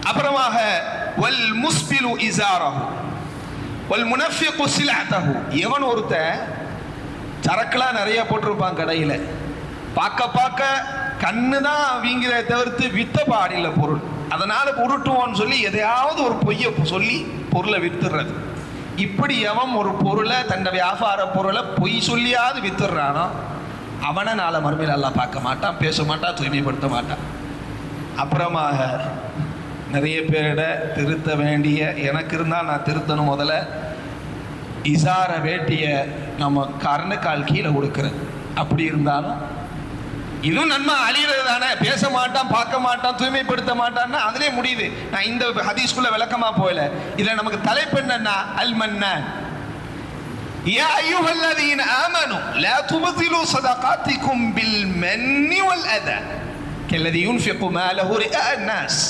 அப்புறமாக வல் முஸ்பிலு இஸாரஹு வல்முனஃபிகு சில்அத்தஹு. எவன் ஒருத்த சரக்குலாம் நிறைய போட்டிருப்பான் கடையில், பார்க்க பார்க்க கண்ணு தான் வீங்கிறத தவிர்த்து வித்த பாடில்ல பொருள், அதனால உருட்டுவோன்னு சொல்லி எதையாவது ஒரு பொய்யை சொல்லி பொருளை வித்துடுறது. இப்படி எவன் ஒரு பொருளை, தன் வியாபார பொருளை பொய் சொல்லியாவது வித்துடுறானோ அவனை நாளை மறுமையில் அல்லாஹ் பார்க்க மாட்டான், பேச மாட்டான், தூய்மைப்படுத்த மாட்டான். அப்புறமாக நிறைய பேரிட திருத்த வேண்டிய, எனக்கு இருந்தால் நான் திருத்தணும், முதல்ல இசார வேட்டிய நம்ம கர்ணக்கால் கீழே கொடுக்குறது. அப்படி இருந்தாலும் இதுவும் நன்மை அழிகிறது தானே. பேச மாட்டான், பார்க்க மாட்டான், தூய்மைப்படுத்த மாட்டான்னா அதிலே முடியுது. நான் இந்த ஹதீஸ்குள்ள விளக்கமா போகல. இதுல நமக்கு தலைப்பு என்னன்னா அல் மன்னான். யா அய்யுஹல்லதீன ஆமனு லா துப்திலு ஸதகாத்திக்கும் பில் மன்னி வல் அதா கல்லதி யுன்ஃபிகு மாலஹு ரிஆ அன்னாஸ்.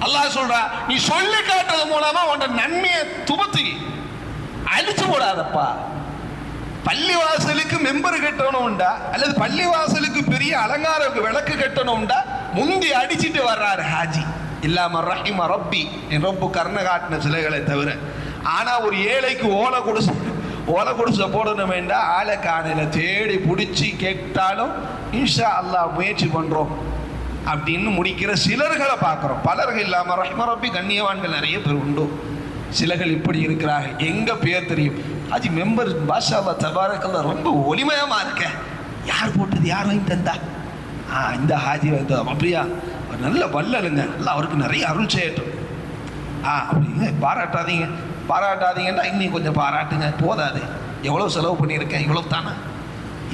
அல்லாஹ் சொல்றா, நீ சொல்லி காட்டுறது மூலமா உன்னோட நன்மையை துபத்தி அழிச்சு போடாதப்பா. பள்ளிவாசலுக்கு மெம்பர் கட்டணும் உண்டா, அல்லது பள்ளிவாசலுக்கு பெரிய அலங்கார விளக்கு கட்டணும் உண்டா, முந்தி அடிச்சுட்டு வர்றாரு ஹாஜி. இல்லாம ரஹிம ரப்பி, என் ரொம்ப கர்ண காட்டின சிலைகளை தவிர. ஆனா ஒரு ஏழைக்கு ஓலை குடிசை போடணும் வேண்டா, ஆளை காணையில தேடி பிடிச்சி கேட்டாலும் இன்ஷா அல்லாஹ் முயற்சி பண்றோம் அப்படின்னு முடிக்கிற சிலர்களை பார்க்கிறோம். பலர்கள் இல்லாம ரஹிம ரப்பி கண்ணியவான்கள் நிறைய பேர் உண்டு. சிலர்கள் இப்படி இருக்கிறார்கள். எங்க பேர் தெரியும், ஹாஜி மெம்பர் பாஷா தபாரக்கல்லா ரொம்ப ஒளிமயமா இருக்க, யார் போட்டது, யார் வாங்கி தந்தா? இந்த ஹாஜி வந்து அப்படியா, நல்ல வல்லலுங்க, நல்லா அவருக்கு நிறைய அருள் செய்யட்டும். அப்படிங்க பாராட்டாதீங்கன்னா இன்னும் கொஞ்சம் பாராட்டுங்க, போதாது, எவ்வளோ செலவு பண்ணியிருக்கேன், இவ்வளோ தானே.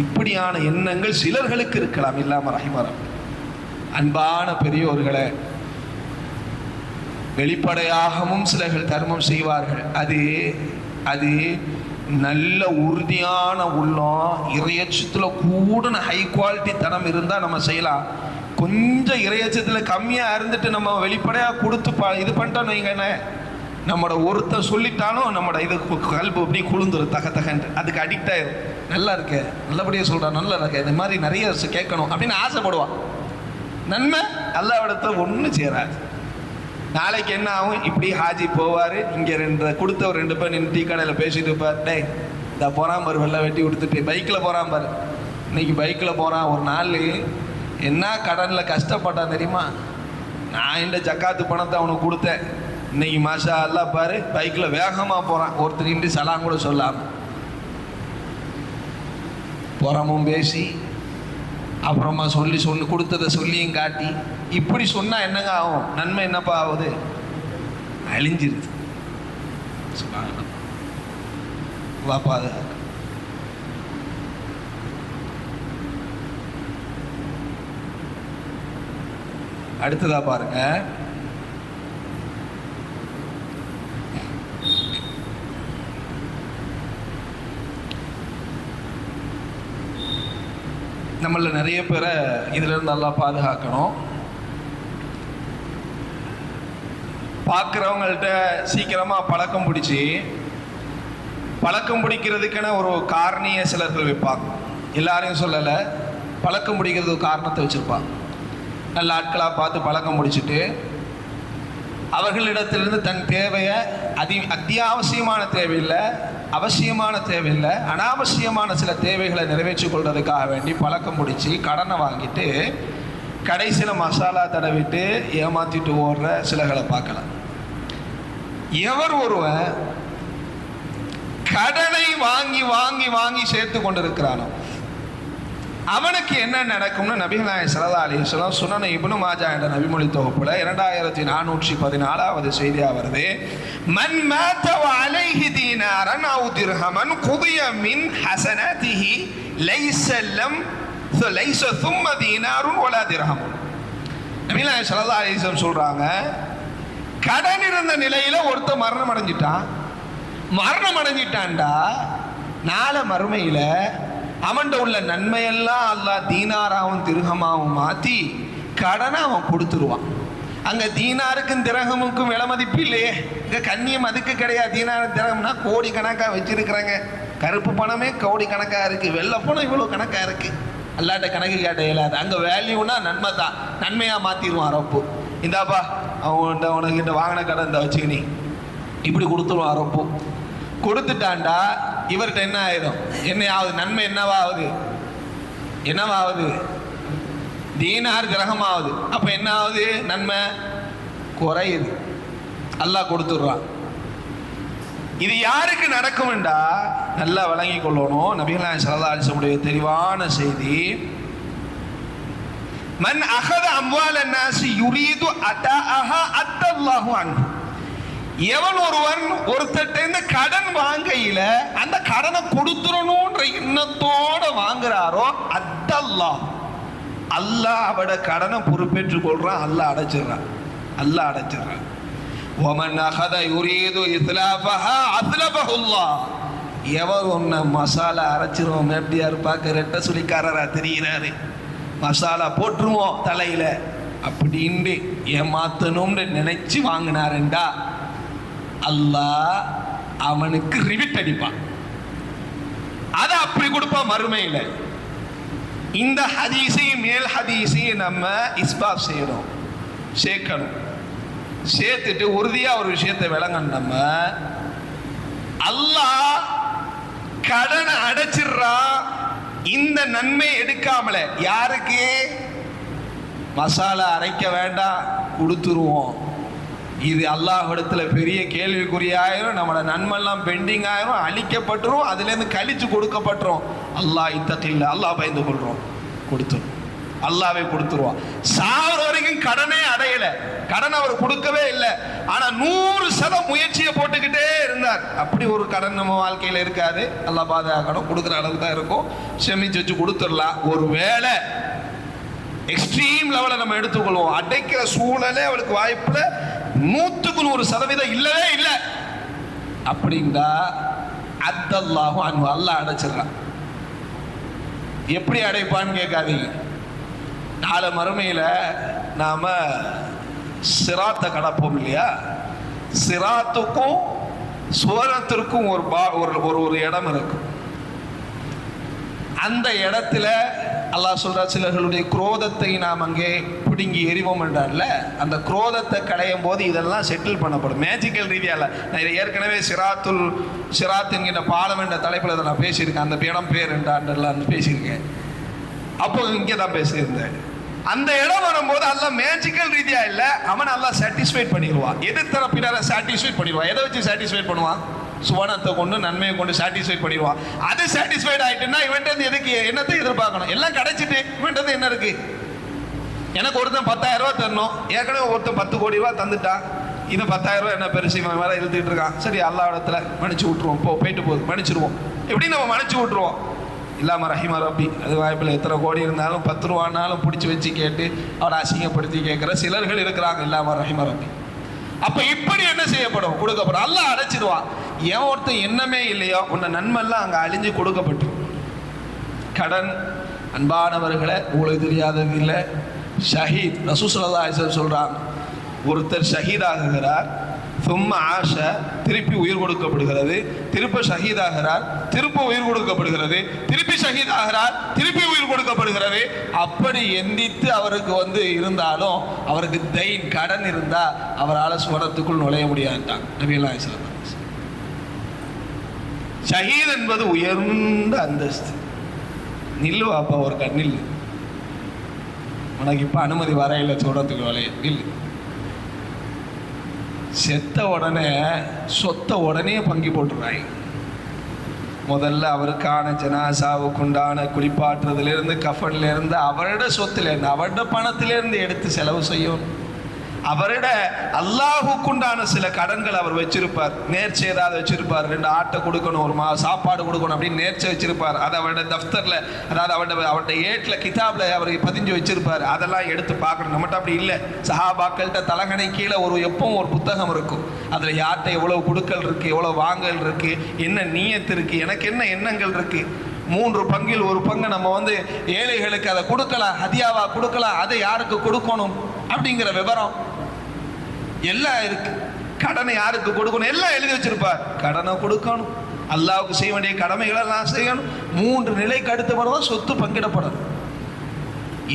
இப்படியான எண்ணங்கள் சிலர்களுக்கு இருக்கலாம். இல்லாம ரஹிமரம். அன்பான பெரியோர்களே, வெளிப்படையாகவும் சிலர்கள் தர்மம் செய்வார்கள். அது நல்ல உறுதியான உள்ளம், இறையச்சத்தில் கூடன ஹை குவாலிட்டி தரம் இருந்தால் நம்ம செய்யலாம். கொஞ்சம் இறையச்சத்தில் கம்மியாக இருந்துட்டு நம்ம வெளிப்படையாக கொடுத்து இது பண்ணிட்டோன்னு வைங்கண்ணே, நம்மளோட ஒருத்தர் சொல்லிட்டாலும் நம்மளோட இது கல்பு அப்படி குளிந்துரும், தகன்னு அதுக்கு அடிக்ட் ஆயிரும். நல்லா இருக்க, நல்லபடியாக சொல்கிறான், நல்லா இருக்க, இந்த மாதிரி நிறைய கேட்கணும் அப்படின்னு ஆசைப்படுவான். நன்மை அல்லாஹ்விடத்தை ஒன்றும் சேராது. நாளைக்கு என்ன ஆகும், இப்படி ஹாஜி போவார், இங்கே கொடுத்த ஒரு 2 பேர் நின்று டீ கடையில் பேசிட்டு இருப்பார். டேய் இந்த போகிறான் பாரு, வெள்ளை வெட்டி கொடுத்துட்டு பைக்கில் போகிறான் பாரு, இன்னைக்கு பைக்கில் போகிறான். ஒரு நாள் என்ன கடனில் கஷ்டப்பட்டான் தெரியுமா, நான் இந்த ஜக்காத்து பணத்தை அவனுக்கு கொடுத்தேன், இன்னைக்கு மாஷா அல்லாஹ் பாரு பைக்கில் வேகமாக போகிறான். ஒருத்தர் நின்று சலாம் கூட சொல்லாம புறமும் பேசி அப்புறமா சொல்லி கொடுத்ததை சொல்லியும் காட்டி இப்படி சொன்னால் என்னங்க ஆகும்? நன்மை என்னப்பா ஆகுது? அழிஞ்சிருது. வாப்பா அடுத்ததா பாருங்க, நம்மள நிறைய பேரை இதுல இருந்து நல்லா பாதுகாக்கணும். பார்க்குறவங்கள்ட்ட சீக்கிரமா பழக்கம் பிடிக்கிறதுக்கான ஒரு காரணியை சிலர்கள் வைப்பாங்க. எல்லாரையும் சொல்லலை, பழக்கம் பிடிக்கிறது ஒரு காரணத்தை வச்சுருப்பாங்க. நல்ல ஆட்களாக பார்த்து பழக்கம் முடிச்சுட்டு அவர்களிடத்திலிருந்து தன் தேவையை அத்தியாவசியமான தேவையில்லை, அவசியமான தேவையில்லை, அனாவசியமான சில தேவைகளை நிறைவேற்றி கொள்றதுக்காக வேண்டி பழக்கம் முடிச்சு கடனை வாங்கிட்டு கடைசியில் மசாலா தடவிட்டு ஏமாற்றிட்டு ஓடுற சிலர்களை பார்க்கலாம். எவர் ஒருவன் கடனை வாங்கி வாங்கி வாங்கி சேர்த்து கொண்டிருக்கிறானோ அவனுக்கு என்ன நடக்கும்னு நபிகள் நாயகம் ஸல்லல்லாஹு அலைஹி வஸல்லம் சுனன் இப்னு மாஜா என்ற நபிமொழி தொகுப்புல 2414வது செய்தியா வருது. மன் மாத வ அலைஹி தீனாரன் அவ் திர்ஹமன் குதிய மின் ஹஸனாதிஹி லைஸ ثم தீனாருன் வலா திர்ஹம். நபிகள் நாயகம் ஸல்லல்லாஹு அலைஹி வஸல்லம் சொல்றாங்க, கடன் இருந்த நிலையில ஒருத்தர் மரணம் அடைஞ்சிட்டான்டா, நாளை மறுமையில அவன்கிட்ட உள்ள நன்மையெல்லாம் அல்லாஹ் தீனாராவும் திர்ஹமாவும் மாற்றி கடனை அவன் கொடுத்துருவான். அங்கே தீனாருக்கும் திரகமுக்கும் விலை மதிப்பு இல்லையே, இங்கே கண்ணியம் அதுக்கு கிடையாது. தீனார் திரகம்னா கோடி கணக்காக வச்சிருக்கிறாங்க, கருப்பு பணமே கோடி கணக்காக இருக்குது, வெள்ளை பணம் இவ்வளோ கணக்காக இருக்குது. அல்லாட்ட கணக்கு கேட்ட இயலாது. அங்கே வேல்யூனா நன்மை தான், நன்மையாக மாற்றிடுவான் ரப்பு. இந்தாப்பா அவன் உனக்கு இந்த வாங்கின கடன் இந்த வச்சுக்கினி இப்படி கொடுத்துருவான் ரப்பு. கொடுத்துட்டான்டா இவர்கிட்ட என்ன ஆயிடும்? என்ன ஆகுது? நன்மை என்னவாகுது? தீனார் கிரகமாகுது. அப்ப என்ன ஆகுது? நன்மை குறையுது. அல்லாஹ் கொடுத்துடுறான். இது யாருக்கு நடக்கும்டா நல்லா வழங்கி கொள்ளணும். நபிகள் நாயகம் ஸல்லல்லாஹு அலைஹி வஸல்லம் தெளிவான செய்தி, மன் அகத அம்வால நாஸி யுரீது அதாஅஹா அத்தல்லாஹு அன்ஹு. எவன் ஒருவன் ஒருத்தட்ட கடன் வாங்கையில அந்த கடனை கொடுத்துடணும்ன்ற எண்ணத்தோட வாங்குறாரோ அத்தல்லாஹ், அல்லாஹ் அவட கடனை பொறுப்பேற்றுக் கொள்றான், அல்லாஹ் அடைச்சிடுறான். ஒமன் அகத யுரீது இஸ்லாஃபஹா அஸ்லஃபஹுல்லாஹ். எவர் ஒன்ன மசாலா அரைச்சிருவோம், எப்படியா இருப்பாக்க ரெட்ட சுளிக்காரரா தெரிகிறாரு, மசாலா போட்டுருவோம் தலையில அப்படின்னு ஏமாத்தணும்னு நினைச்சு வாங்கினாருண்டா அல்லாஹ் அவனுக்கு ரிவிட் அடிப்பான். அதை அப்படி கொடுப்பான் மறுமையில. இந்த ஹதீஸையும் மேல் ஹதீஸையும் நம்ம இஸ்பாப் சேர்க்கணும். சேர்த்துட்டு உறுதியா ஒரு விஷயத்தை விளங்கணும். நம்ம அல்லாஹ் கடனை அடைச்சிடுறான், இந்த நன்மை எடுக்காமல. யாருக்கு? மசாலா அரைக்க வேண்டாம், கொடுத்துருவோம். இது அல்லாஹ்விடத்துல பெரிய கேள்விக்குறியாயிரும். நம்மளோட நன்மைலாம் பெண்டிங் ஆயிரும், அழிக்கப்பட்டுரும், அதுலேருந்து கழிச்சு கொடுக்கப்பட்டுரும். அல்லாஹ் இத்தகில்ல, அல்லாஹ் பயந்து கொள்றோம், கொடுத்துரும். அல்லாவே கொடுத்துருவான். சாவர வரைக்கும் கடனே அடையல, கடன் அவர் கொடுக்கவே இல்லை. ஆனா 100% முயற்சியை போட்டுக்கிட்டே இருந்தார். அப்படி ஒரு கடன் நம்ம வாழ்க்கையில இருக்காது. அல்லாஹ் பாதுகாக்கணும். கொடுக்குற அளவுக்கு தான் இருக்கும், செமிச்சு வச்சு கொடுத்துடலாம். ஒரு வேளை எக்ஸ்ட்ரீம் லெவலை நம்ம எடுத்துக்கொள்வோம், அடைக்கிற சூழலே அவளுக்கு வாய்ப்புல 100% இல்லவே இல்லை அப்படின்னா அத்தல்லாஹு அன்ஹு, அல்லாஹ் அடைச்சிடறான். எப்படி அடைப்பான்னு கேட்காதீங்க. நாளை மறுமையில நாம சிராத்தை கடப்போம் இல்லையா, சிராத்துக்கும் சுவனத்திற்கும் ஒரு இடம் இருக்கும். அந்த இடத்துல அல்லாஹ் சொல்ற சிலர்களுடைய குரோதத்தை நாம் அங்கே பிடுங்கி எறிவோம் என்றார்ல, அந்த குரோதத்தை களையும் போது இதெல்லாம் செட்டில் பண்ணப்படும். மேஜிக்கல் ரீதியால நான் ஏற்கனவே சிராத் என்கிற பாலம் என்ற தலைப்பில் அதை நான் பேசியிருக்கேன். அந்த இடம் பேர் என்றாண்டெல்லாம் பேசியிருக்கேன். அப்போ இங்கே தான் பேசியிருந்தேன். அந்த இடம் வரும்போது அல்லாஹ் மேஜிக்கல் ரீதியா இல்ல, அவன் அல்லாஹ் சாட்டிஸ்ஃபைட் பண்ணிடுவான். எது தரப்பினார சாட்டிஸ்ஃபைட் பண்ணிடுவான். எதை வச்சு சாட்டிஸ்ஃபைட் பண்ணுவான்? சுவனத்தை கொண்டு நன்மையை கொண்டு சாட்டிஸ்ஃபைட் பண்ணிடுவான். அது சாட்டிஸ்ஃபைட் ஆயிட்டுன்னா இவன்ட்டு எதுக்கு என்னத்தை எதிர்பார்க்கணும்? எல்லாம் கிடைச்சிட்டு இவன்ட்டு என்ன இருக்கு? எனக்கு ஒருத்தன் 10,000 ரூபாய் தரணும், ஏற்கனவே ஒருத்தன் 10 கோடி ரூபாய் தந்துட்டான், இது 10,000 ரூபாய் என்ன பெருசு இவன் வேற எழுதிட்டு இருக்கான், சரி அல்லா இடத்துல மன்னிச்சு விட்டுருவோம், போயிட்டு போகுது மன்னிச்சிருவோம். எப்படி நம்ம மன்னிச்சு விட்டுருவோம்? இல்லாம ரஹிமா ரப்பி, அது வாய்ப்பில் எத்தனை கோடி இருந்தாலும் 10 ரூபானாலும் பிடிச்சி வச்சு கேட்டு அவரை அசிங்கப்படுத்தி கேட்குற சிலர்கள் இருக்கிறாங்க. இல்லாம ரஹிமா ரப்பி. அப்ப இப்படி என்ன செய்யப்படும்? கொடுக்கப்படும். அல்லாஹ் அடைச்சிடுவான். ஏன் ஒருத்தன் எண்ணமே இல்லையோ உன்னை நன்மெல்லாம் அங்கே அழிஞ்சு கொடுக்கப்பட்டு. கடன் அன்பானவர்களை உங்களுக்கு தெரியாதது இல்லை. ஷஹீத் ரசூல் ஸல்லல்லாஹு அலைஹி வஸல்லம் சொல்றாங்க, ஒருத்தர் ஷஹீதாகிறார், சும்மா ஆஷ திருப்பி உயிர் கொடுக்கப்படுகிறது, திருப்ப ஷஹீதாகிறார், திருப்ப உயிர் கொடுக்கப்படுகிறது, திருப்பி ஷஹீதாகிறார், திருப்பி உயிர் கொடுக்கப்படுகிறது. அப்படி எந்தித்து அவருக்கு இருந்தாலும் அவருக்கு தைன் கடன் இருந்தா அவரால் சுவனத்துக்குள் நுழைய முடியாதுட்டாங்க நபியல்லாஹு அலைஹி வஸல்லம். ஷஹீத் என்பது உயர்ந்த அந்தஸ்து. நில்லு வாப்பா ஒரு கண்ணில், உனக்கு இப்ப அனுமதி வரையில சொல்றதுக்கு வரைய நில்லு. செத்த உடனே சொத்தை உடனே பங்கி போட்டுறாங்க. முதல்ல அவருக்கான ஜனாசாவுக்குண்டான குளிப்பாட்டுறதுலேருந்து கஃபன்லேருந்து அவரோட சொத்துலேருந்து அவரோட பணத்திலேருந்து எடுத்து செலவு செய்யணும். அவரோட அல்லாஹுக்குண்டான சில கடன்கள் அவர் வச்சிருப்பார். நேர்ச்சி ஏதாவது வச்சிருப்பார், 2 ஆட்டை கொடுக்கணும், ஒரு சாப்பாடு கொடுக்கணும் அப்படின்னு நேர்ச்சி வச்சிருப்பார். அது அவரோட தஃப்தரில், அதாவது அவரோட ஏட்டில் கிதாபில் அவர் பதிஞ்சு வச்சிருப்பார். அதெல்லாம் எடுத்து பார்க்கணும். நம்மகிட்ட அப்படி இல்லை. சஹாபாக்கள்கிட்ட தலகணை கீழே எப்பவும் ஒரு புத்தகம் இருக்கும். அதில் யார்கிட்ட எவ்வளோ கொடுக்கல் இருக்குது, எவ்வளோ வாங்கல் இருக்குது, என்ன நீயத்து இருக்குது, எனக்கு என்ன எண்ணங்கள் இருக்குது. 3 பங்கில் 1 பங்கு நம்ம ஏழைகளுக்கு அதை கொடுக்கலாம், ஹதியாவா கொடுக்கலாம், அதை யாருக்கு கொடுக்கணும் அப்படிங்கிற விவரம் எல்லாம் இருக்கு. கடனை யாருக்கு கொடுக்கணும் எல்லாம் எழுதி வச்சிருப்பார். கடனை கொடுக்கணும், அல்லாஹ்வுக்கு செய்ய வேண்டிய கடமைகளை எல்லாம் செய்யணும். 3 நிலைக்கு அடுத்த பிறகுதான் சொத்து பங்கிடப்படும்.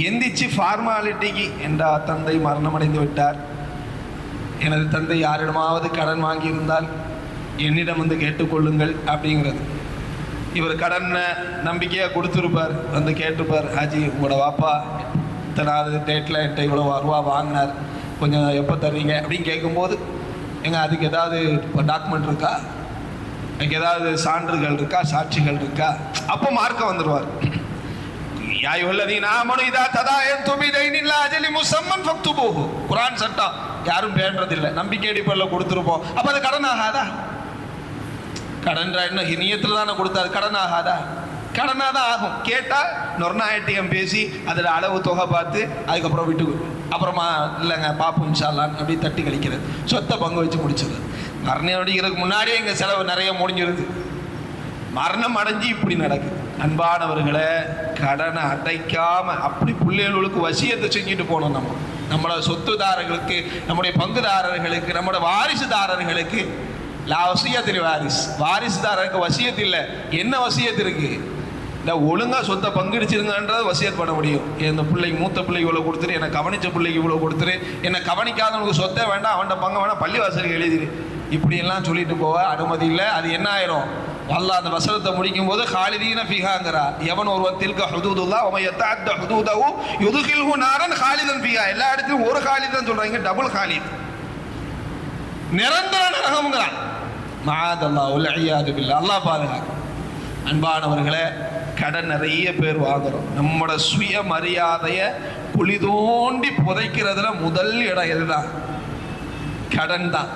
எந்திச்சு ஃபார்மாலிட்டிக்கு, என்ற தந்தை மரணமடைந்து விட்டார், எனது தந்தை யாரிடமாவது கடன் வாங்கியிருந்தால் என்னிடம் கேட்டுக்கொள்ளுங்கள் அப்படிங்கிறது. இவர் கடனை நம்பிக்கையாக கொடுத்துருப்பார். கேட்டுப்பார், ஹாஜி உங்களோட வாப்பா இத்தனாவது டேட்டில் என்கிட்ட இவ்வளோ ரூபா வாங்கினார், கொஞ்சம் எப்போ தர்றீங்க அப்படின்னு கேட்கும்போது, எங்க அதுக்கு ஏதாவது டாக்குமெண்ட் இருக்கா, அதுக்கு ஏதாவது சான்றுகள் இருக்கா, சாட்சிகள் இருக்கா? அப்போ மார்க்க வந்துடுவார். குர்ஆன் சட்டம் யாரும் பேன்றதில்லை, நம்பிக்கை அடிப்படையில் கொடுத்துருப்போம். அப்போ அது கடன் ஆகாதா? கடன் என்ன நியத்தில் தானே கொடுத்தாரு, கடன் ஆகாதா? கடனாக தான் ஆகும். கேட்டால் நொர்நாயட்டியம் பேசி அதில் அளவு தொகை பார்த்து அதுக்கப்புறம் விட்டு, அப்புறமா இல்லைங்க பாப்போம் இன்ஷா அல்லாஹ் அப்படி தட்டி கழிக்கிறது, சொத்தை பங்கு வச்சு முடிச்சது. மரணம் அடிக்கிறதுக்கு முன்னாடியே எங்கள் செலவு நிறைய முடிஞ்சிருது. மரணம் அடைஞ்சு இப்படி நடக்குது. அன்பானவர்களை, கடனை அடைக்காம அப்படி பிள்ளைகளுக்கு வசியத்தை செஞ்சுட்டு போனோம். நம்மளோட சொத்துதாரர்களுக்கு, நம்முடைய பங்குதாரர்களுக்கு, நம்மளோட வாரிசுதாரர்களுக்கு வசியத்தில் வாரிசுதாரருக்கு வசியத்து இல்லை. என்ன வசியத்து இருக்கு? இந்த ஒழுங்கா சொத்தை பங்கிடிச்சிருங்கன்றத வசியத் பண்ண முடியும். இந்த பிள்ளைக்கு, மூத்த பிள்ளைக்கு இவ்வளோ கொடுத்துரு, என்னை கவனிச்ச பிள்ளைக்கு இவ்வளோ கொடுத்துரு, என்னை கவனிக்காதவனுக்கு சொத்தை வேண்டாம், அவன்கிட்ட பங்கு வேணாம், பள்ளிவாசலுக்கு எழுதிரு, இப்படியெல்லாம் சொல்லிட்டு போக அனுமதி இல்லை. அது என்ன ஆயிரும்? அல்லாஹ் அந்த வசனத்தை முடிக்கும் போது காலிதீன ஃபிஹாங்கறா, எவன் ஒருவன் தில்க ஹுதூதுல்லாஹ் வ யதஅத்த ஹுதூதஹு யுத்கில்ஹு நாரன் காலிதன் ஃபிஹா. எல்லா இடத்துலையும் ஒரு காலிதன் சொல்றாங்க, டபுள் காலித், நிரந்தர நரகம்ங்கிறான். மஆதல்லாஹ் வல் இயாது பில்லாஹ், அல்லாஹ் பாதுகாக்க. அன்பானவர்களே, கடன் நிறைய பேர் வாங்குறோம். நம்மளோட சுயமரியாதையை குழி தோண்டி புதைக்கிறதுல முதல் இடம் எதுதான்? கடன் தான்.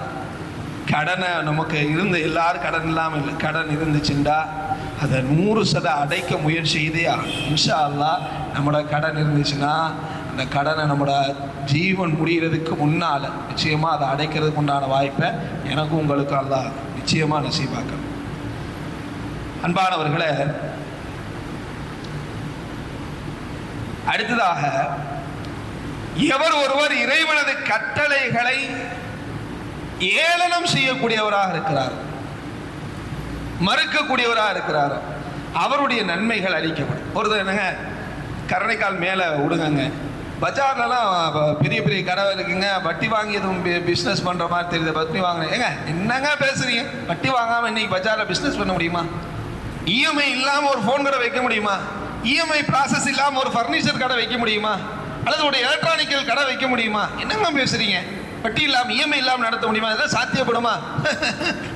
கடனை நமக்கு எல்லாரும் கடன் இல்லாமல் இல்லை. கடன் இருந்துச்சுண்டா அதை 100% அடைக்க முயற்சி செய்தே இன்ஷா அல்லாஹ். நம்மளோட கடன் இருந்துச்சுன்னா அந்த கடனை நம்மளோட ஜீவன் முடிகிறதுக்கு முன்னால் நிச்சயமாக அதை அடைக்கிறதுக்கு உண்டான வாய்ப்பை எனக்கும் உங்களுக்கும் அல்லாஹ் நிச்சயமாக நசீபாக்கணும். அன்பானவர்களே, அடுத்ததாக எவர் ஒருவர் இறைவனது கட்டளைகளை ஏளனம் செய்யக்கூடியவராக இருக்கிறார், மறுக்கக்கூடியவராக இருக்கிறார், அவருடைய நன்மைகள் அளிக்கப்படும். ஒருத்தர் என்னங்க கரணைக்கால் மேலே விடுங்க, பஜார்லலாம் பெரிய பெரிய கடை இருக்குங்க, வட்டி வாங்கி எதுவும் பிஸ்னஸ் பண்ணுற மாதிரி தெரியுது, வட்டி வாங்கினேன். ஏங்க என்னங்க பேசுறீங்க? வட்டி வாங்காமல் இன்னைக்கு பஜாரில் பிஸ்னஸ் பண்ண முடியுமா? இஎம்ஐ இல்லாமல் ஒரு ஃபோன் கடை வைக்க முடியுமா? இஎம்ஐ ப்ராசஸ் இல்லாமல் ஒரு ஃபர்னிச்சர் கடை வைக்க முடியுமா? அல்லது ஒரு எலக்ட்ரானிக்கல் கடை வைக்க முடியுமா? என்னங்க பேசுறீங்க? வட்டி இல்லாமல் இஎம்ஐ இல்லாமல் நடத்த முடியுமா? இதெல்லாம் சாத்தியப்படுமா?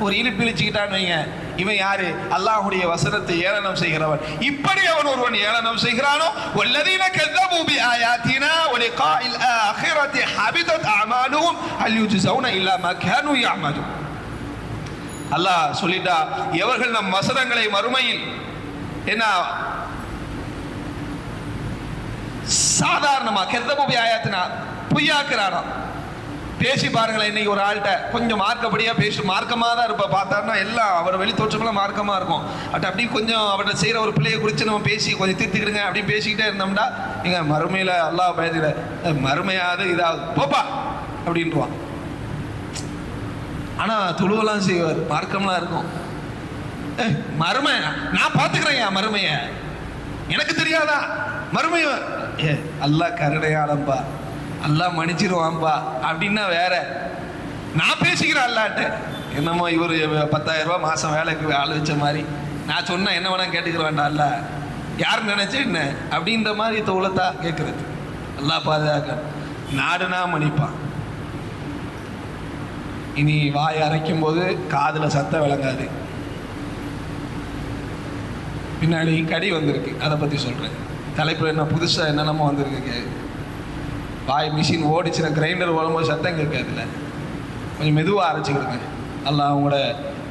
ஒரு இழுப்பு இழிச்சுக்கிட்டான்னு வைங்க, இவன் யாரு? அல்லாஹ்வுடைய வசனத்தை ஏளனம் செய்கிறவன். இப்படி அவன் ஒருவன் ஏளனம் செய்கிறானோ, வல்லதீன கذبوا بآياتنا ولقاء الآخرة حبطت أعمالهم هل يجزون إلا ما كانوا يعملون. அல்லாஹ் சொல்லிட்டா, எவர்கள் நம் வசனங்களை மறுமையில் என்ன சாதாரணமா கذبوا بآياتنا பொய்யாக்குறானா? பேசி பாருங்களேன். இன்னைக்கு ஒரு ஆள்கிட்ட கொஞ்சம் மார்க்கப்படியா பேசி மார்க்கமாக தான் இருப்ப பார்த்தாருன்னா எல்லாம் அவர் வெளி தோற்றமெல்லாம் மார்க்கமாக இருக்கும். அப்படி கொஞ்சம் அவர்கிட்ட செய்கிற ஒரு பிள்ளையை குறித்து நம்ம பேசி கொஞ்சம் தீர்த்துக்கிடுங்க அப்படின்னு பேசிக்கிட்டே இருந்தோம்னா, நீங்கள் மறுமையில் அல்லாஹ் பயந்துட மறுமையாவது இதாவது போப்பா அப்படின்ட்டுவான். ஆனால் துழுவெல்லாம் செய்வார், மார்க்கம்லாம் இருக்கும். மறுமை நான் பார்த்துக்கிறேன், மறுமைய எனக்கு தெரியாதா? மறுமைய அல்லாஹ் கருணையாளம்பா, அல்லாஹ் மன்னிச்சிருவான்பா அப்படின்னா வேற. நான் பேசிக்கிறேன் அல்லாட்ட, என்னமோ இவர் 10,000 ரூபா மாதம் வேலைக்கு ஆள் வச்ச மாதிரி நான் சொன்னேன் என்ன வேணா கேட்டுக்கிற வேண்டாம், அல்ல யார் நினைச்சேன் என்ன அப்படின்ற மாதிரி தோளத்தா கேட்கறது. அல்லாஹ் பாதுகாக்க. நாடுனா மன்னிப்பான். இனி வாய் அரைக்கும் போது காதில் சத்தம் விளங்காது. பின்னாடி கடி வந்திருக்கு, அதை பற்றி சொல்கிறேன். தலைப்பில் என்ன புதுசாக என்னென்னமோ வந்திருக்கு. வாய் மிஷின் ஓடிச்சுன்னா கிரைண்டர் ஓடும்போது சத்தம் கேட்காதுல்ல, கொஞ்சம் மெதுவாக அரைச்சிக்கிடுங்க. அல்லாஹ் அவங்களோட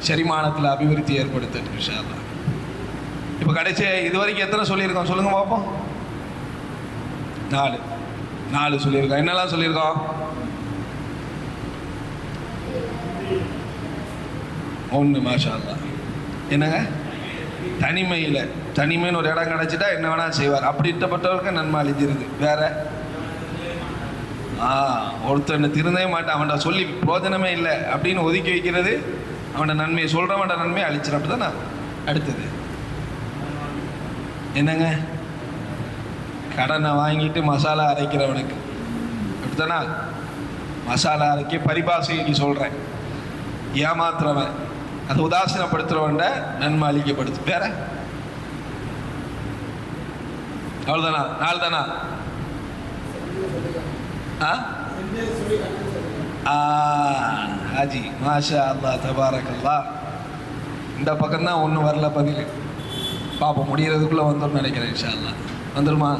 செரிமானத்தில் அபிவிருத்தி ஏற்படுத்தட்டும் இன்ஷா அல்லாஹ். இப்போ கடைசி இது வரைக்கும் எத்தனை சொல்லியிருக்கோம் சொல்லுங்க பார்ப்போம்? 4 சொல்லியிருக்கோம். என்னெல்லாம் சொல்லியிருக்கோம்? 1 மாஷா அல்லாஹ். என்னங்க? தனிமைன்னு ஒரு இடம் கிடச்சிட்டா என்ன வேணால் செய்வார். அப்படிப்பட்டவருக்கு நன்மை அழிஞ்சிருது. வேற ஒருத்தனை திருந்தவே மாட்டான், அவன்கிட்ட சொல்லி பிரோஜனமே இல்லை அப்படின்னு ஒதுக்கி வைக்கிறது, அவனோட நன்மையை சொல்கிறவன்ட நன்மையை அழிச்சிடும். அப்படி தானே? அடுத்தது என்னங்க? கடனை வாங்கிட்டு மசாலா அரைக்கிறவனுக்கு, அப்படித்தானா? மசாலா அரைக்க பரிபாசைக்கு சொல்கிறேன், ஏமாத்துறவன், அதை உதாசீனப்படுத்துறவன்ட நன்மை அளிக்கப்படுது. வேற அவ்வளோதானா? 4 தானா? ஹாஜி மாஷா அல்லாஹ் தபாரக்கல்லா. இந்த பக்கம்தான் ஒன்றும் வரல பதில். பாப்போம், முடிகிறதுக்குள்ளே வந்துடும் நினைக்கிறேன். இன்ஷா அல்லாஹ் வந்துடுமா?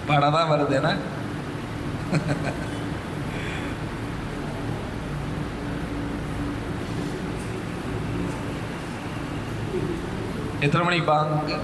படம் தான் வருது. ஏன்னா எத்தனை மணிக்கு பாங்க?